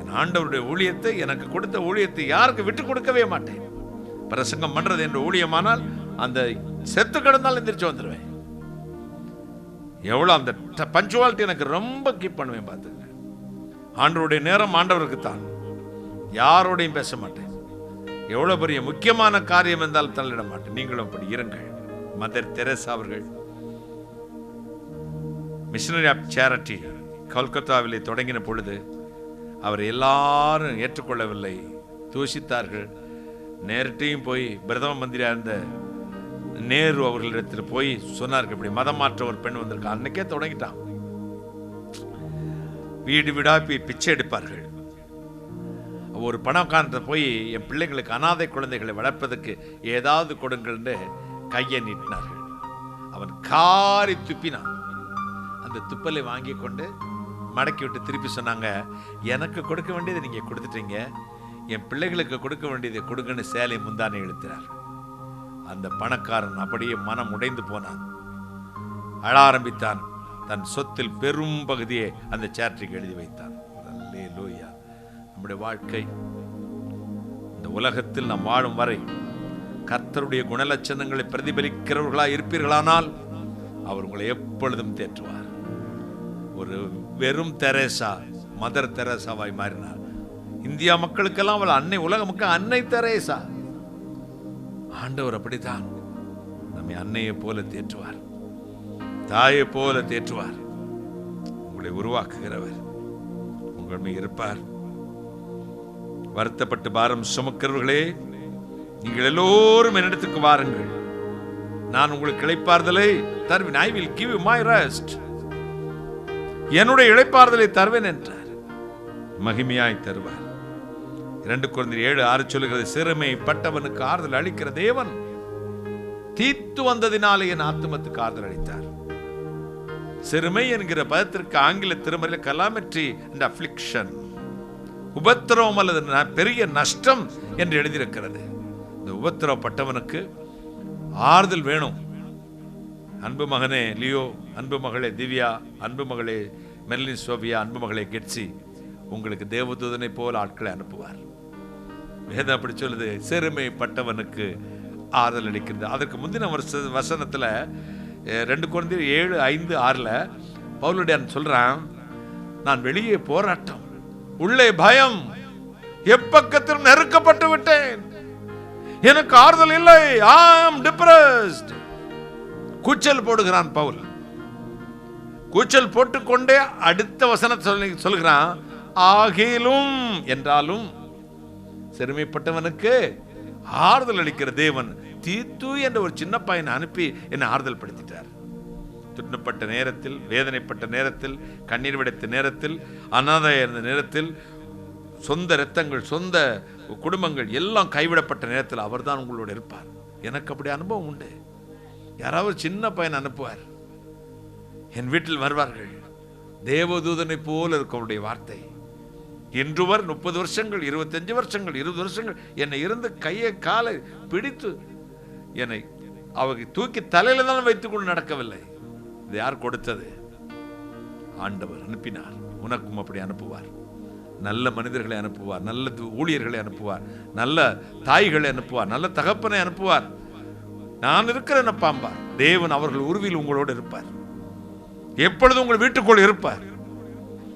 [SPEAKER 1] என் ஆண்டவருடைய ஊழியத்தை, எனக்கு கொடுத்த ஊழியத்தை யாருக்கு விட்டு கொடுக்கவே மாட்டேன். பிரசங்கம் பண்றது என்ற ஊழியமானால் அந்த செத்து கிடந்தால் எந்திரிச்சு வந்துடுவேன். எவ்வளோ அந்த பஞ்சுவாலிட்டி எனக்கு ரொம்ப கீப் பண்ணுவேன். பார்த்துங்க, ஆண்டவருடைய நேரம் ஆண்டவருக்கு தான், யாரோடையும் பேச மாட்டேன். எவ்வளோ பெரிய முக்கியமான காரியம் இருந்தாலும் தள்ளிட மாட்டேன். நீங்களும் அப்படி இருங்கள். மதர் தெரேசா அவர்கள் மிஷனரி ஆஃப் சேரிட்டி கல்கத்தாவிலே தொடங்கின பொழுது அவர் எல்லாரும் ஏற்றுக்கொள்ளவில்லை, தூஷித்தார்கள். நேரட்டையும் போய் பிரதம மந்திரியாக இருந்த நேரு அவர்களிடத்தில் போய் சொன்னார்கள், இப்படி மதம் மாற்ற ஒரு பெண் வந்திருக்கா. அன்னைக்கே தொடங்கிட்டான். வீடு வீடா போய் பிச்சை எடுப்பார்கள். ஒரு பணக்காரத்தை போய், என் பிள்ளைங்களுக்கு அனாதை குழந்தைகளை வளர்ப்பதற்கு ஏதாவது கொடுங்கள்னு கையை நீட்டினார்கள். அவன் காரி துப்பினான். அந்த துப்பலை வாங்கி கொண்டு மடக்கி விட்டு திருப்பி சொன்னாங்க, எனக்கு கொடுக்க வேண்டியதை நீங்க கொடுத்துட்டீங்க, என் பிள்ளைகளுக்கு கொடுக்க வேண்டியதை கொடுங்கன்னு சேலை முந்தானை இழுத்தார். அந்த பணக்காரன் அப்படியே மனம் உடைந்து போனான், அழ ஆரம்பித்தான். தன் சொத்தில் பெரும் பகுதியை அந்த சேரிட்டிக்கு எழுதி வைத்தான். அல்லேலூயா. நம்முடைய வாழ்க்கை இந்த உலகத்தில் நாம் வாழும் வரை கர்த்தருடைய குணலட்சணங்களை பிரதிபலிக்கிறவர்களாக இருப்பீர்களானால் அவர் உங்களை எப்பொழுதும் தேற்றுவார். ஒரு வெறும் தெரேசா மதர் தெரேசாவாய் மாறினார். இந்தியா மக்களுக்கெல்லாம் அவள் அன்னை, உலக மக்கள் அன்னை தெரேசா. ஆண்டவர் அப்படித்தான் நம்மை அன்னையை போல தேற்றுவார், தாயை போல தேற்றுவார். உங்களை உருவாக்குகிறவர் உங்கள் மீது இருப்பார். வருத்தப்பட்டு பாரம் சுமக்கிறவர்களே, நீங்கள் எல்லோரும் என்னிடத்துக்கு வாருங்கள், நான் உங்களுக்கு இளைப்பாறுதலை தருவேன். I will give you my rest. என்னுடைய இளைப்பாறுதலை தருவேன் என்றார். மகிமையாய் தருவார். 2 கொரிந்தியர் 7:6 சொல்லுகிறது, சிறுமைப்பட்டவனுக்கு ஆறுதல் அளிக்கிற தேவன் தீத்து வந்ததினாலே என் ஆத்துமத்துக்கு ஆறுதல் அளித்தார். சிறுமை என்கிற பதத்திற்கு ஆங்கில திருமறையில் கலாமெட்ரி அண்ட் அஃப்ளிக்ஷன், உபத்திரவம் அல்லது பெரிய நஷ்டம் என்று எழுதியிருக்கிறது. இந்த உபத்திரவப்பட்டவனுக்கு ஆறுதல் வேணும். அன்பு மகனே லியோ, அன்பு மகளே திவ்யா, அன்பு மகளே மெர்லின் சோபியா, அன்பு மகளே கெட்சி, உங்களுக்கு தேவதூதனை போல ஆட்களை அனுப்புவார். வேதம் அப்படி சொல்லுது, சிறுமைப்பட்டவனுக்கு ஆறுதல் அளிக்கிறது. அதற்கு முந்தின வசனத்துல 2 கொரிந்தியர் 7:5-6 பவுலடியான் சொல்றான், நான் வெளியே போராட்டம், உள்ளே பயம், எப்பக்கத்திலும் நெருக்கப்பட்டு விட்டேன், எனக்கு ஆறுதல் இல்லை, I am depressed. கூச்சல் போடுகிறான் பவுல். கூச்சல் போட்டுக்கொண்டே அடுத்த வசனத்தை சொல்கிறான், ஆகிலும் என்றாலும் சிறுமைப்பட்டவனுக்கு ஆறுதல் அளிக்கிற தேவன் தீத்து என்ற ஒரு சின்ன பையனை அனுப்பி என்னை ஆறுதல் படுத்திட்டார். துன்பப்பட்ட நேரத்தில், வேதனைப்பட்ட நேரத்தில், கண்ணீர் விடைத்த நேரத்தில், அனாதை இருந்த நேரத்தில், சொந்த இரத்தங்கள், சொந்த குடும்பங்கள் எல்லாம் கைவிடப்பட்ட நேரத்தில் அவர்தான் உங்களோட இருப்பார். எனக்கு அப்படி அனுபவம் உண்டு. யாராவது சின்ன பையன் அனுப்புவார், என் வீட்டில் வருவார்கள், தேவதூதனை போல இருக்கும் அவருடைய வார்த்தை. இன்றுவர் 30 வருஷங்கள், 25 வருஷங்கள், 20 வருஷங்கள் என்னை இருந்து கையை காலை பிடித்து என்னை அவங்க தூக்கி தலையில தான் வைத்துக் கொண்டு நடக்கவில்லை. இது யார் கொடுத்தது? ஆண்டவர் அனுப்பினார். உனக்கும் அப்படி அனுப்புவார். நல்ல மனிதர்களை அனுப்புவார், நல்ல ஊழியர்களை அனுப்புவார், நல்ல தாய்களை அனுப்புவார், நல்ல தகப்பனை அனுப்புவார். நான் இருக்கிறேன் பாம்பா, தேவன் அவர்கள் உருவில் உங்களோடு இருப்பார். எப்பொழுதும் உங்கள் வீட்டுக்குள் இருப்பார்.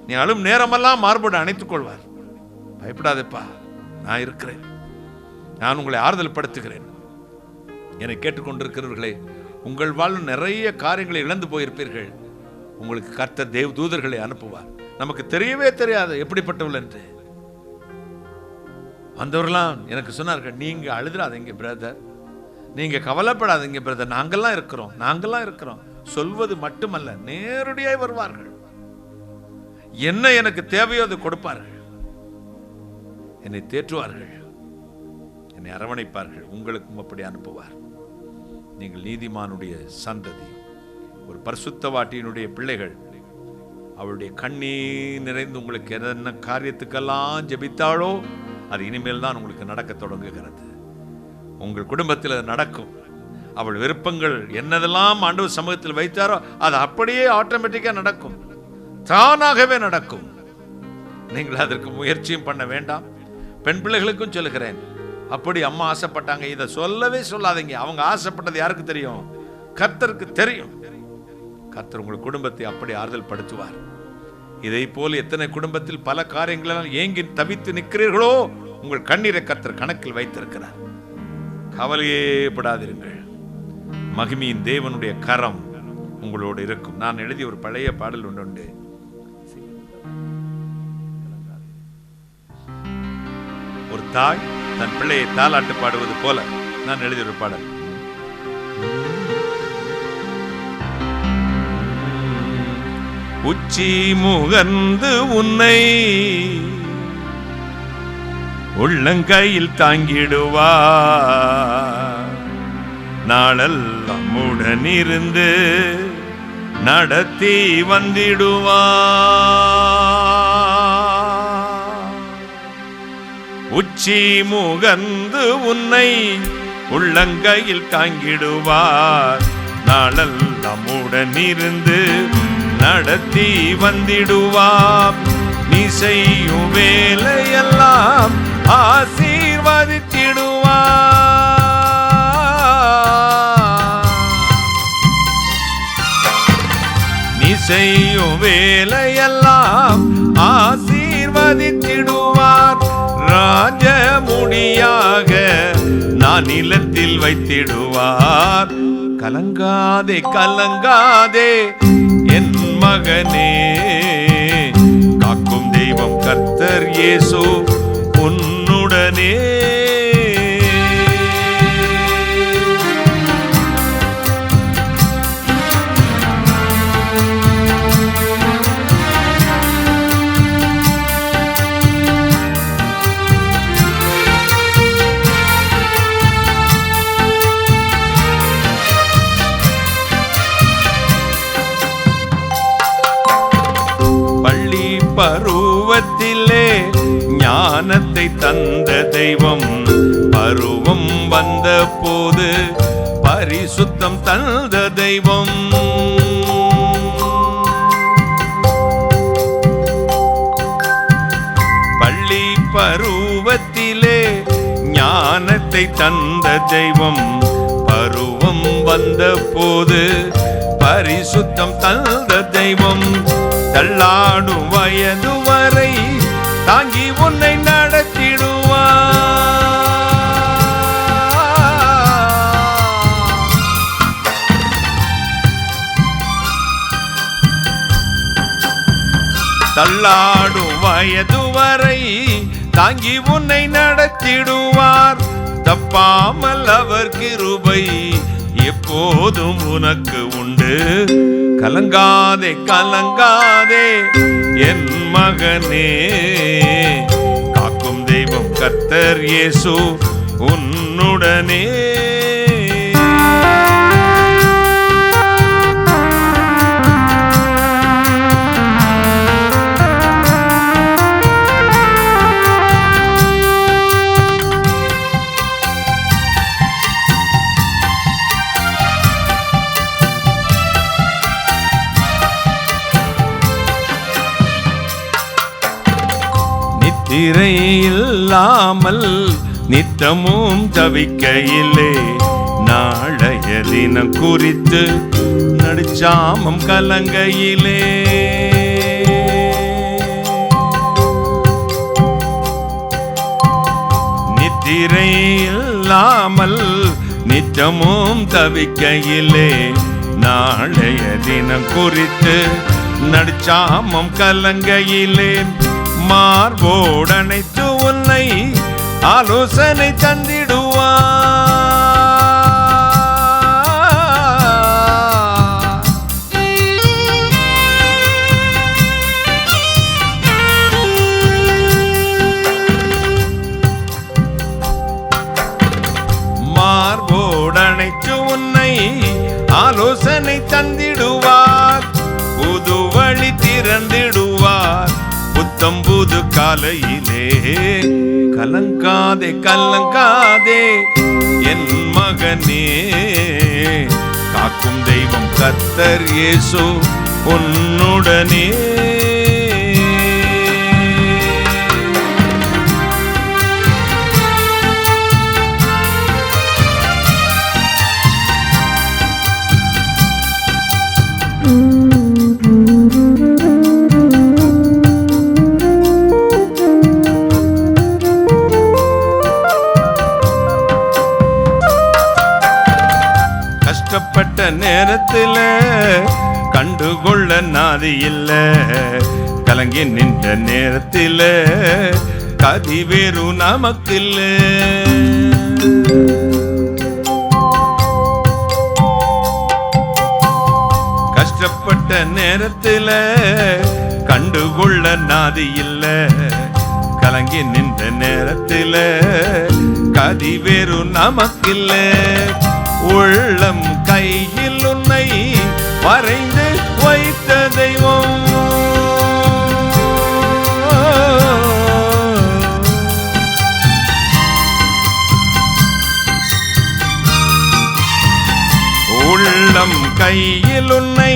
[SPEAKER 1] நீ அழும் நேரமெல்லாம் மார்போடு அணைத்துக் கொள்வார். பயப்படாதேப்பா, நான் இருக்கிறேன், நான் உங்களை ஆறுதல் படுத்துகிறேன். என்னை கேட்டுக்கொண்டிருக்கிறவர்களே, உங்கள் வாழ்வு நிறைய காரியங்களை இழந்து போயிருப்பீர்கள். உங்களுக்கு கர்த்தர் தேவ தூதர்களை அனுப்புவார். நமக்கு தெரியவே தெரியாது எப்படிப்பட்டவர்கள் என்று. வந்தவர்களாம் எனக்கு சொன்னார்கள், நீங்க அழுதுறாதீங்க பிரதர், நீங்க கவலைப்படாதீங்க பிரதர், நாங்கெல்லாம் இருக்கிறோம் சொல்வது மட்டுமல்ல, நேரடியாய் வருவார்கள். என்ன எனக்கு தேவையோ அதை கொடுப்பார்கள், என்னை தேற்றுவார்கள், என்னை அரவணைப்பார்கள். உங்களுக்கும் அப்படி அனுப்புவார். நீங்கள் நீதிமானுடைய சந்ததி, ஒரு பரிசுத்தவாட்டியினுடைய பிள்ளைகள். அவளுடைய கண்ணீர் நிறைந்து உங்களுக்கு என்ன காரியத்துக்கெல்லாம் ஜெபித்தாளோ அது இனிமேல் தான் உங்களுக்கு நடக்க தொடங்குகிறது. உங்கள் குடும்பத்தில் அது நடக்கும். அவள் விருப்பங்கள் என்னதெல்லாம் ஆண்டவர் சமூகத்தில் வைத்தாரோ அது அப்படியே ஆட்டோமேட்டிக்காக நடக்கும், தானாகவே நடக்கும். நீங்கள் அதற்கு முயற்சியும் பண்ண வேண்டாம். பெண் பிள்ளைகளுக்கும் சொல்லுகிறேன், அப்படி அம்மா ஆசைப்பட்டாங்க, இதை சொல்லவே சொல்லாதீங்க. அவங்க ஆசைப்பட்டது யாருக்கு தெரியும்? கர்த்தருக்கு தெரியும். கர்த்தர் உங்கள் குடும்பத்தை அப்படி ஆறுதல் படுத்துவார். இதை போல எத்தனை குடும்பத்தில் பல காரியங்களால் ஏங்கி தவித்து நிற்கிறீர்களோ, உங்கள் கண்ணீரை கர்த்தர் கணக்கில் வைத்திருக்கிறார். கவலையே படாதிருங்கள். மகிமையின் தேவனுடைய கரம் உங்களோடு இருக்கும். நான் எழுதிய ஒரு பழைய பாடல் ஒன்று. ஒரு தாய் தன் பிள்ளையை தாலாட்டு பாடுவது போல நான் எழுதிய ஒரு பாடல். உச்சி முகர்ந்து உன்னை உள்ளங்கையில் தாங்கிடுவா, நாளெல்லாம் உடனிருந்து நடத்தி வந்திடுவா. உச்சி முகர்ந்து உன்னை உள்ளங்கையில் தாங்கிடுவார், நாளெல்லாம் உடனிருந்து நடத்தி வந்திடுவார். நீ செய்யும் வேலையெல்லாம் ஆசீர்வதித்திடுவார். வேலையெல்லாம் ஆசீர்வதித்திடுவார். ராஜமுடியாக நான் நிலத்தில் வைத்திடுவார். கலங்காதே கலங்காதே என் மகனே, காக்கும் தெய்வம் கர்த்தர் இயேசு உன்னுடனே. பருவத்திலே ஞானத்தை தந்த தெய்வம், பருவம் வந்த போது பரிசுத்தம் தந்த தெய்வம். பள்ளி பருவத்திலே ஞானத்தை தந்த தெய்வம், பருவம் வந்த போது பரிசுத்தம் தந்த தெய்வம். தள்ளாடும் வயது வரை தாங்கி உன்னை நடத்திடுவார். தள்ளாடும் வயது வரை தாங்கி உன்னை நடத்திடுவார். தப்பாமல் அவர் கிருபை எப்போதும் உனக்கு உண்டு. கலங்காதே கலங்காதே என் மகனே, காக்கும் தெய்வம் கர்த்தர் இயேசு உன்னுடனே. இல்லாமல் நித்தமும் தவிக்கையிலே நாளைய தினம் குறித்து நடுச்சாமம் கலங்கையிலே. நித்திரை இல்லாமல் நித்தமும் தவிக்கையிலே நாளைய தினம் குறித்து நடுச்சாமம் கலங்கையிலே. மார்போடனைத்து உன்னை ஆலோசனை தந்திடுவார். மார்போடனைத்து உன்னை ஆலோசனை தந்திடுவார். புது வழி திறந்திடுவார் புத்தம்புது காலையிலே. கலங்காதே கலங்காதே என் மகனே, காக்கும் தெய்வம் கர்த்தர் இயேசு உன்னுடனே. கஷ்டப்பட்ட நேரத்தில் கண்டுகொள்ள நாதி இல்ல, கலங்கி நின்ற நேரத்தில் கதி வேறு நமக்கில்ல. கஷ்டப்பட்ட நேரத்தில் கண்டுகொள்ள நாதி இல்ல, கலங்கி நின்ற நேரத்தில் கதி வேறு நமக்கில்ல. உள்ளம் கையில் உன்னை வரைந்து வைத்த தெய்வம், உள்ளம் கையில் உன்னை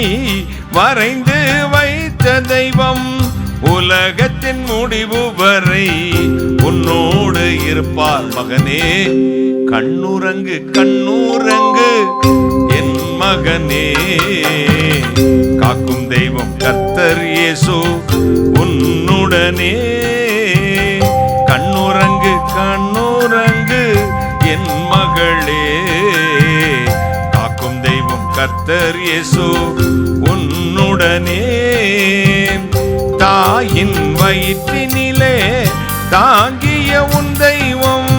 [SPEAKER 1] வரைந்து வைத்த தெய்வம். உலகத்தின் முடிவு வரை உன்னோடு இருப்பார் மகனே. கண்ணுறங்கு கண்ணுறங்கு என் மகனே, காக்கும் தெய்வம் கர்த்தர் இயேசு உன்னுடனே. கண்ணுறங்கு கண்ணுறங்கு என் மகளே, காக்கும் தெய்வம் கர்த்தர் இயேசு உன்னுடனே. தாயின் வயிற்றினிலே தாங்கிய உன் தெய்வம்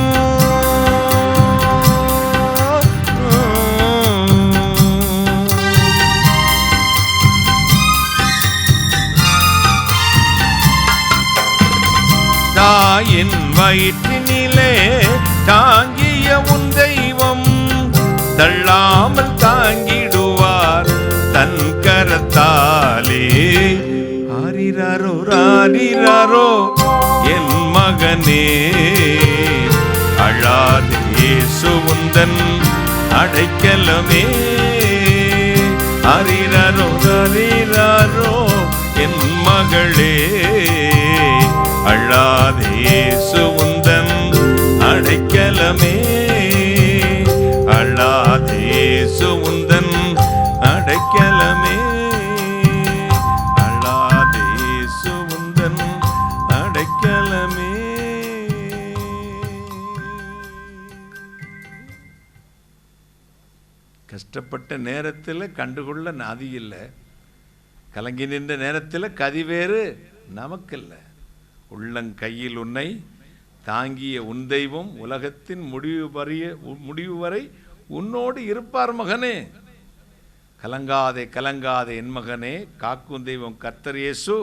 [SPEAKER 1] தாயின் வயிற்றினிலே தாங்கிய உன் தெய்வம் தள்ளாமல் தாங்கிடுவார் தன் கரத்தாலே. ஆரிராரோ ராரிராரோ என் மகனே, அழாதே இயேசு உந்தன் அடைக்கலமே. ஆரிராரோ ராரிராரோ என் மகளே, அழாதே இயேசு உந்தன் அடைக்கலமே. அழாதே இயேசு உந்தன் அடைக்கலமே. அழாதே இயேசு உந்தன் அடைக்கலமே. கஷ்டப்பட்ட நேரத்தில் கண்டுகொள்ள நாதி இல்லை, கலங்கி நின்ற நேரத்தில் கதிவேறு நமக்கில்லை. உள்ளங்கையில் உன்னை தாங்கிய உன் தெய்வம் உலகத்தின் முடிவு வரை உன்னோடு இருப்பார் மகனே. கலங்காதே கலங்காதே என் மகனே, காக்கும் தெய்வம் கர்த்தர் இயேசு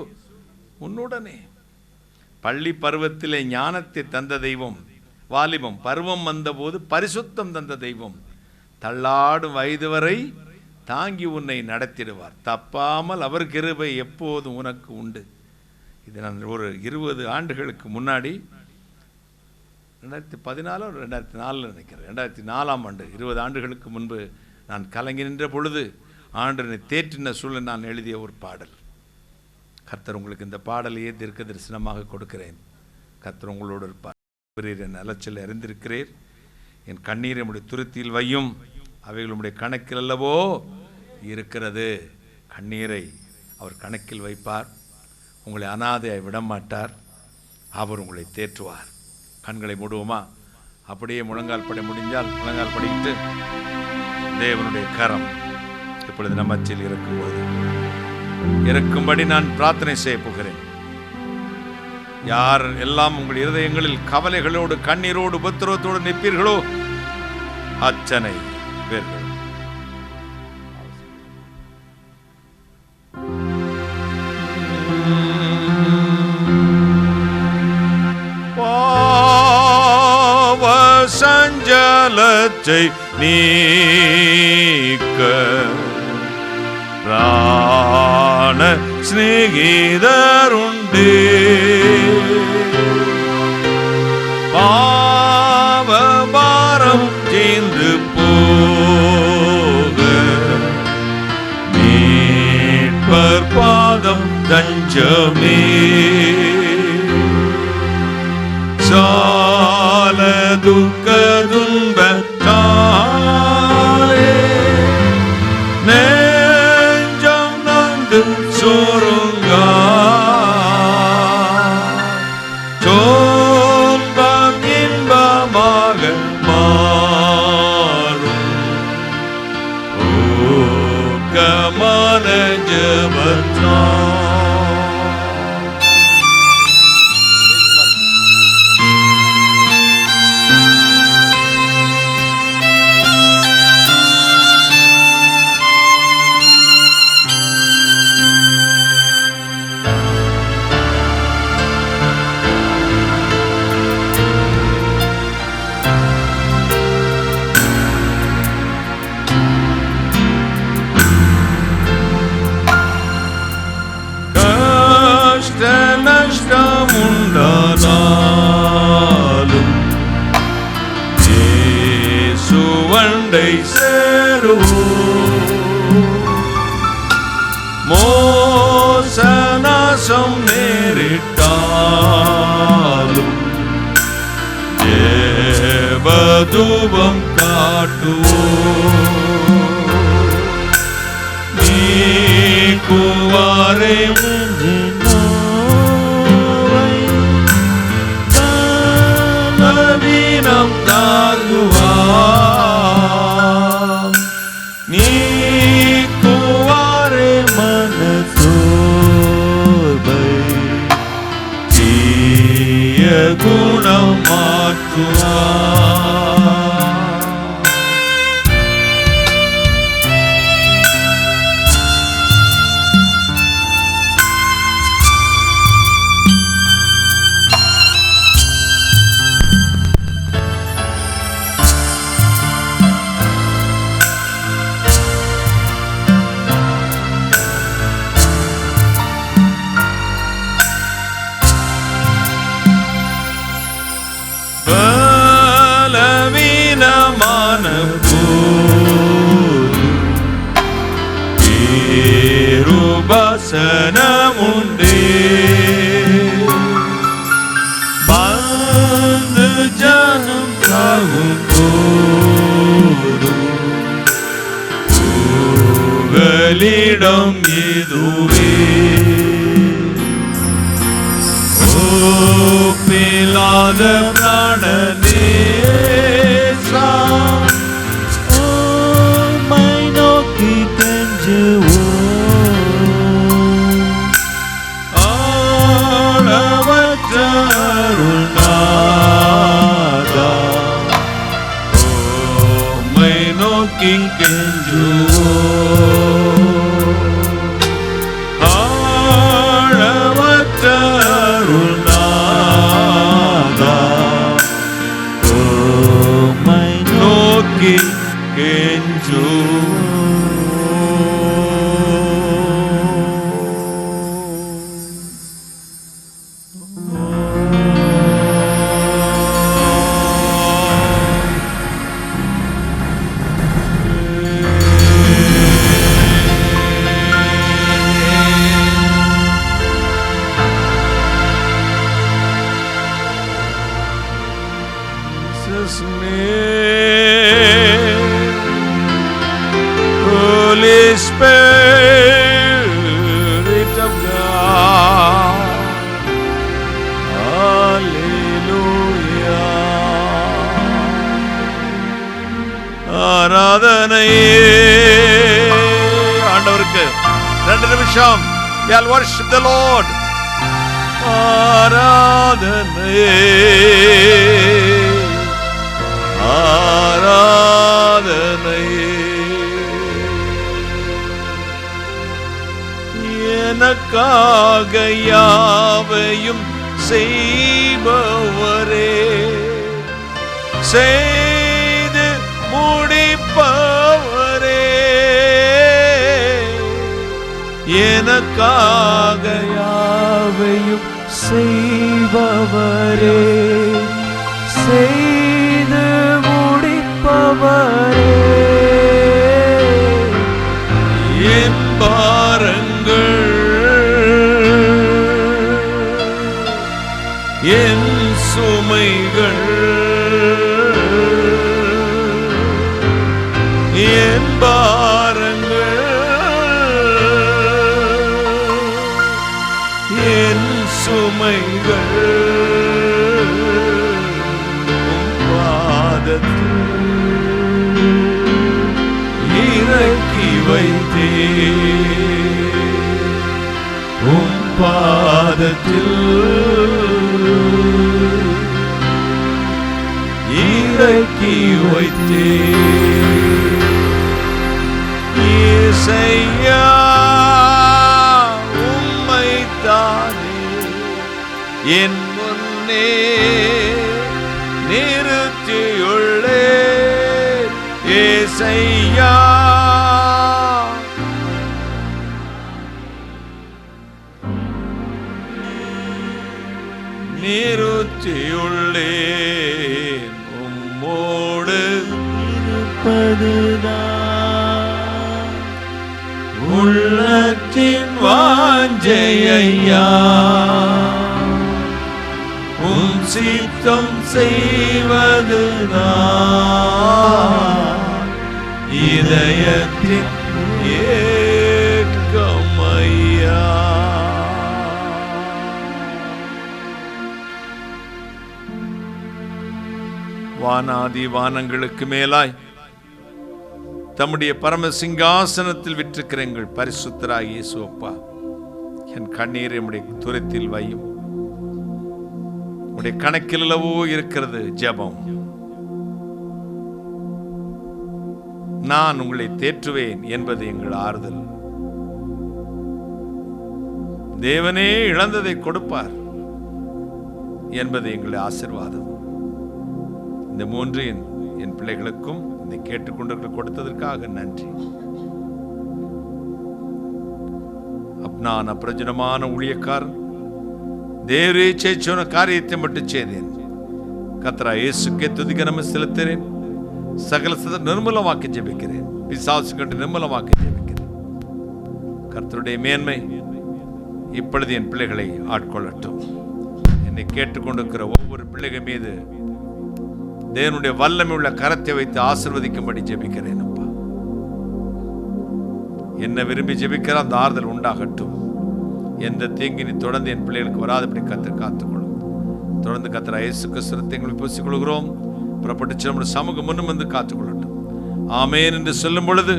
[SPEAKER 1] உன்னுடனே. பள்ளி பருவத்திலே ஞானத்தை தந்த தெய்வம், வாலிபம் பருவம் வந்தபோது பரிசுத்தம் தந்த தெய்வம், தள்ளாடும் வயது வரை தாங்கி உன்னை நடத்திடுவார். தப்பாமல் அவர் கிருபை எப்போதும் உனக்கு உண்டு. இது நான் ஒரு 20 ஆண்டுகளுக்கு முன்னாடி 2014 2004 நினைக்கிறேன், 2004ஆம் ஆண்டு, 20 ஆண்டுகளுக்கு முன்பு நான் கலங்கி நின்ற பொழுது ஆண்டனை தேற்றின சூழலை நான் எழுதிய ஒரு பாடல். கர்த்தர் உங்களுக்கு இந்த பாடலையே தீர்க்க தரிசனமாக கொடுக்கிறேன். கர்த்தர் உங்களோடு இருப்பார். என் அலைச்சலை அறிந்திருக்கிறேன். என் கண்ணீரை உம்முடைய துருத்தியில் வையும், அவைகள் உம்முடைய கணக்கில் அல்லவோ இருக்கிறது. கண்ணீரை அவர் கணக்கில் வைப்பார். உங்களை அனாதையை விடமாட்டார். அவர் உங்களை தேற்றுவார். கண்களை மூடுவோமா? அப்படியே முழங்கால் படை முடிஞ்சால் முழங்கால் படிக்கிட்டு தேவனுடைய கரம் இப்பொழுது நம்மச்சில் இருக்கும்படி நான் பிரார்த்தனை செய்ய போகிறேன். யார் எல்லாம் உங்கள் இருதயங்களில் கவலைகளோடு கண்ணீரோடு உபத்திரவத்தோடு நிற்பீர்களோ அத்தனை பேர்கள் சஞ்சலத்தை நீக்க பிராண சிநேகிதருண்டே. பாவபாரம் தீர்ந்து போக மீட்பர் பாதம் தஞ்சமே. சால துக்க துன்பத்தாலே நெஞ்சம் நொந்து சுருங்கா துன்பம் இன்பமாக மாறும். ஊக்கமான ஜெபத்தால் நஷ்டமுண்டானாலும் இயேசுவண்டை சேருவோம். மோசநாசம் நேரிட்டாலும் தேவதூபம் காட்டுவோம். நீக்குவ நீக்குவாரே பலவீனம் தாங்குவார். நீக்குவாரே மனசோர்வை தீய குணம் மாற்றுவார். பலவீனமான பேருபாசனம் உண்டே. பந்து ஜனம் தாகும் போதும் புகலிடம் இதுவே. ஒப்பில்லாத பிராணநேசா உம்மை நோக்கி கெஞ்சுவோம். ஆழவற்ற அருள்நாதா உம்மை நோக்கி கெஞ்சுவோம். ஆழவற்ற அருள்நாதா உம்மை நோக்கி கெஞ்சுவோம். Jesus' name, Holy Spirit of God, Hallelujah. ஆராதனையே ஆண்டவருக்கு 2 நிமிஷம். Y'all worship the Lord. ஆராதனையே ஆராதனையே எனக்காக யாவையும் செய்பவரே, செய்து முடிப்பவரே, எனக்காக யாவையும் செய்பவரே, செய்து முடிப்பவரே, என் பாரங்கள் என் சுமைகள் என் பாரங்கள் என் சுமைகள் இறக்கி வைத்தே உம் பாதத்தில் இறக்கி வைத்தே. இயேசையா உம்மைத்தானே என் முன்னே நிறுத்தியுள்ளே. இயேசையா நிறுத்தியுள்ளேன். உம்மோடு இருப்பதுதான் உள்ளத்தின் வாஞ்சையா. உம் சித்தம் செய்வதுதான் இதயத்தின் ஏக்கமையா. வானாதி வானங்களுக்கு மேலாய் தம்முடைய பரம சிங்காசனத்தில் விற்றிருக்கிற எங்கள் பரிசுத்தராகிய இயேசு அப்பா, என் கண்ணீரை உம்முடைய துரத்தில் வையும். உம்முடைய கணக்கில் அல்லவோ இருக்கிறது ஜெபம். நான் உங்களை தேற்றுவேன் என்பது எங்கள் ஆறுதல். தேவனே இழந்ததை கொடுப்பார் என்பது எங்களுடைய ஆசீர்வாதம். இந்த மூன்று என் பிள்ளைகளுக்கும் இதை கேட்டுக்கொண்டு கொடுத்ததற்காக நன்றி. நான் அப்பிரயோஜனமான ஊழியக்காரன், தேவரே சொன்ன காரியத்தை மட்டும் செய்தேன். கர்த்தராகிய இயேசுக்கே துதிக்க நம்ம செலுத்துகிறேன். சகல நிர்மூலமாக்கி ஜெபிக்கிறேன். பிசாசு கண்டு நிர்மூலமாக்கி ஜெபிக்கிறேன். கர்த்தருடைய மேன்மை இப்பொழுது என் பிள்ளைகளை ஆட்கொள்ளட்டும். என்னை கேட்டுக்கொண்டிருக்கிற ஒவ்வொரு பிள்ளைகள் மீது தேவனுடைய வல்லமை உள்ள கரத்தை வைத்து ஆசீர்வதிக்கும்படி ஜெபிக்கிறேன். அப்பா, என்ன விரும்பி ஜெபிக்கிற அந்த ஆறுதல் உண்டாகட்டும். எந்த தீங்கினி தொடர்ந்து என் பிள்ளைகளுக்கு வராதபடி கர்த்தர் காத்துக்கொள்ளும். தொடர்ந்து கர்த்தராகிய இயேசு கிறிஸ்துவை எங்களை பூசிக் கொள்கிறோம். புறப்பட்டு நம்முடைய சமூகம் முன்னும் வந்து காத்துக்கொள்ளட்டும். ஆமேன் என்று சொல்லும் பொழுது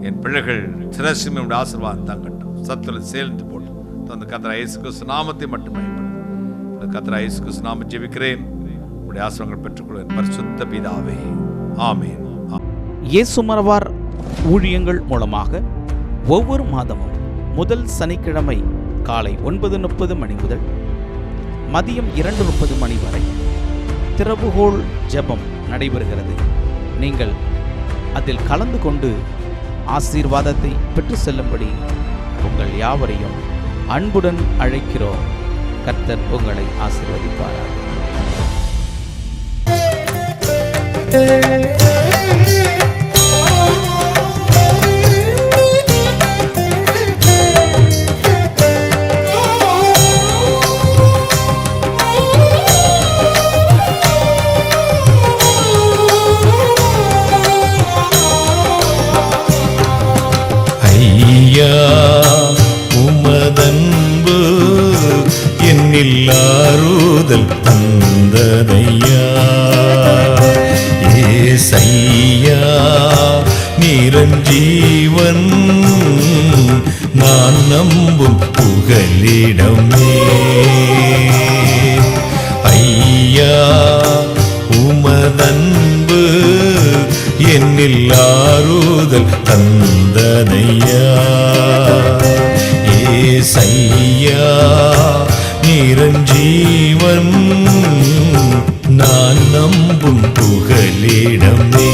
[SPEAKER 1] என் பிள்ளைகள் தினசும் ஆசீர்வாதம் தாங்கட்டும். சத்துல சேர்ந்து போட்டு அந்த கர்த்தராகிய இயேசு கிறிஸ்து நாமத்தை மட்டும் பயன்படும். கர்த்தராகிய இயேசு கிறிஸ்து நாம ஜெபிக்கிறேன். உடைய ஆசீர்வாதங்கள் பெற்றுக்கொள்வேன். பரிசுத்த பிதாவே, ஆமேன்.
[SPEAKER 3] இயேசு மரவார் ஊழியங்கள் மூலமாக ஒவ்வொரு மாதமும் முதல் சனிக்கிழமை காலை 9:30 மணி முதல் மதியம் 2:30 மணி வரை திறவுகோல் ஜெபம் நடைபெறுகிறது. நீங்கள் அதில் கலந்து கொண்டு ஆசீர்வாதத்தை பெற்று செல்லும்படி உங்கள் யாவரையும் அன்புடன் அழைக்கிறோம். கர்த்தர் உங்களை ஆசீர்வதிப்பாராக.
[SPEAKER 4] ஐயா, உமதன்பு என்னில் ஆறுதல் தந்ததையா. ஏசையா, நிரஞ்சீவன் நான் நம்பும் புகலிடமே. ஐயா, உமதன்பு என்னில் ஆறுதல் தந்ததையா. ஏசையா, நிரஞ்சீவன் நான் நம்பும் புகலிடமே.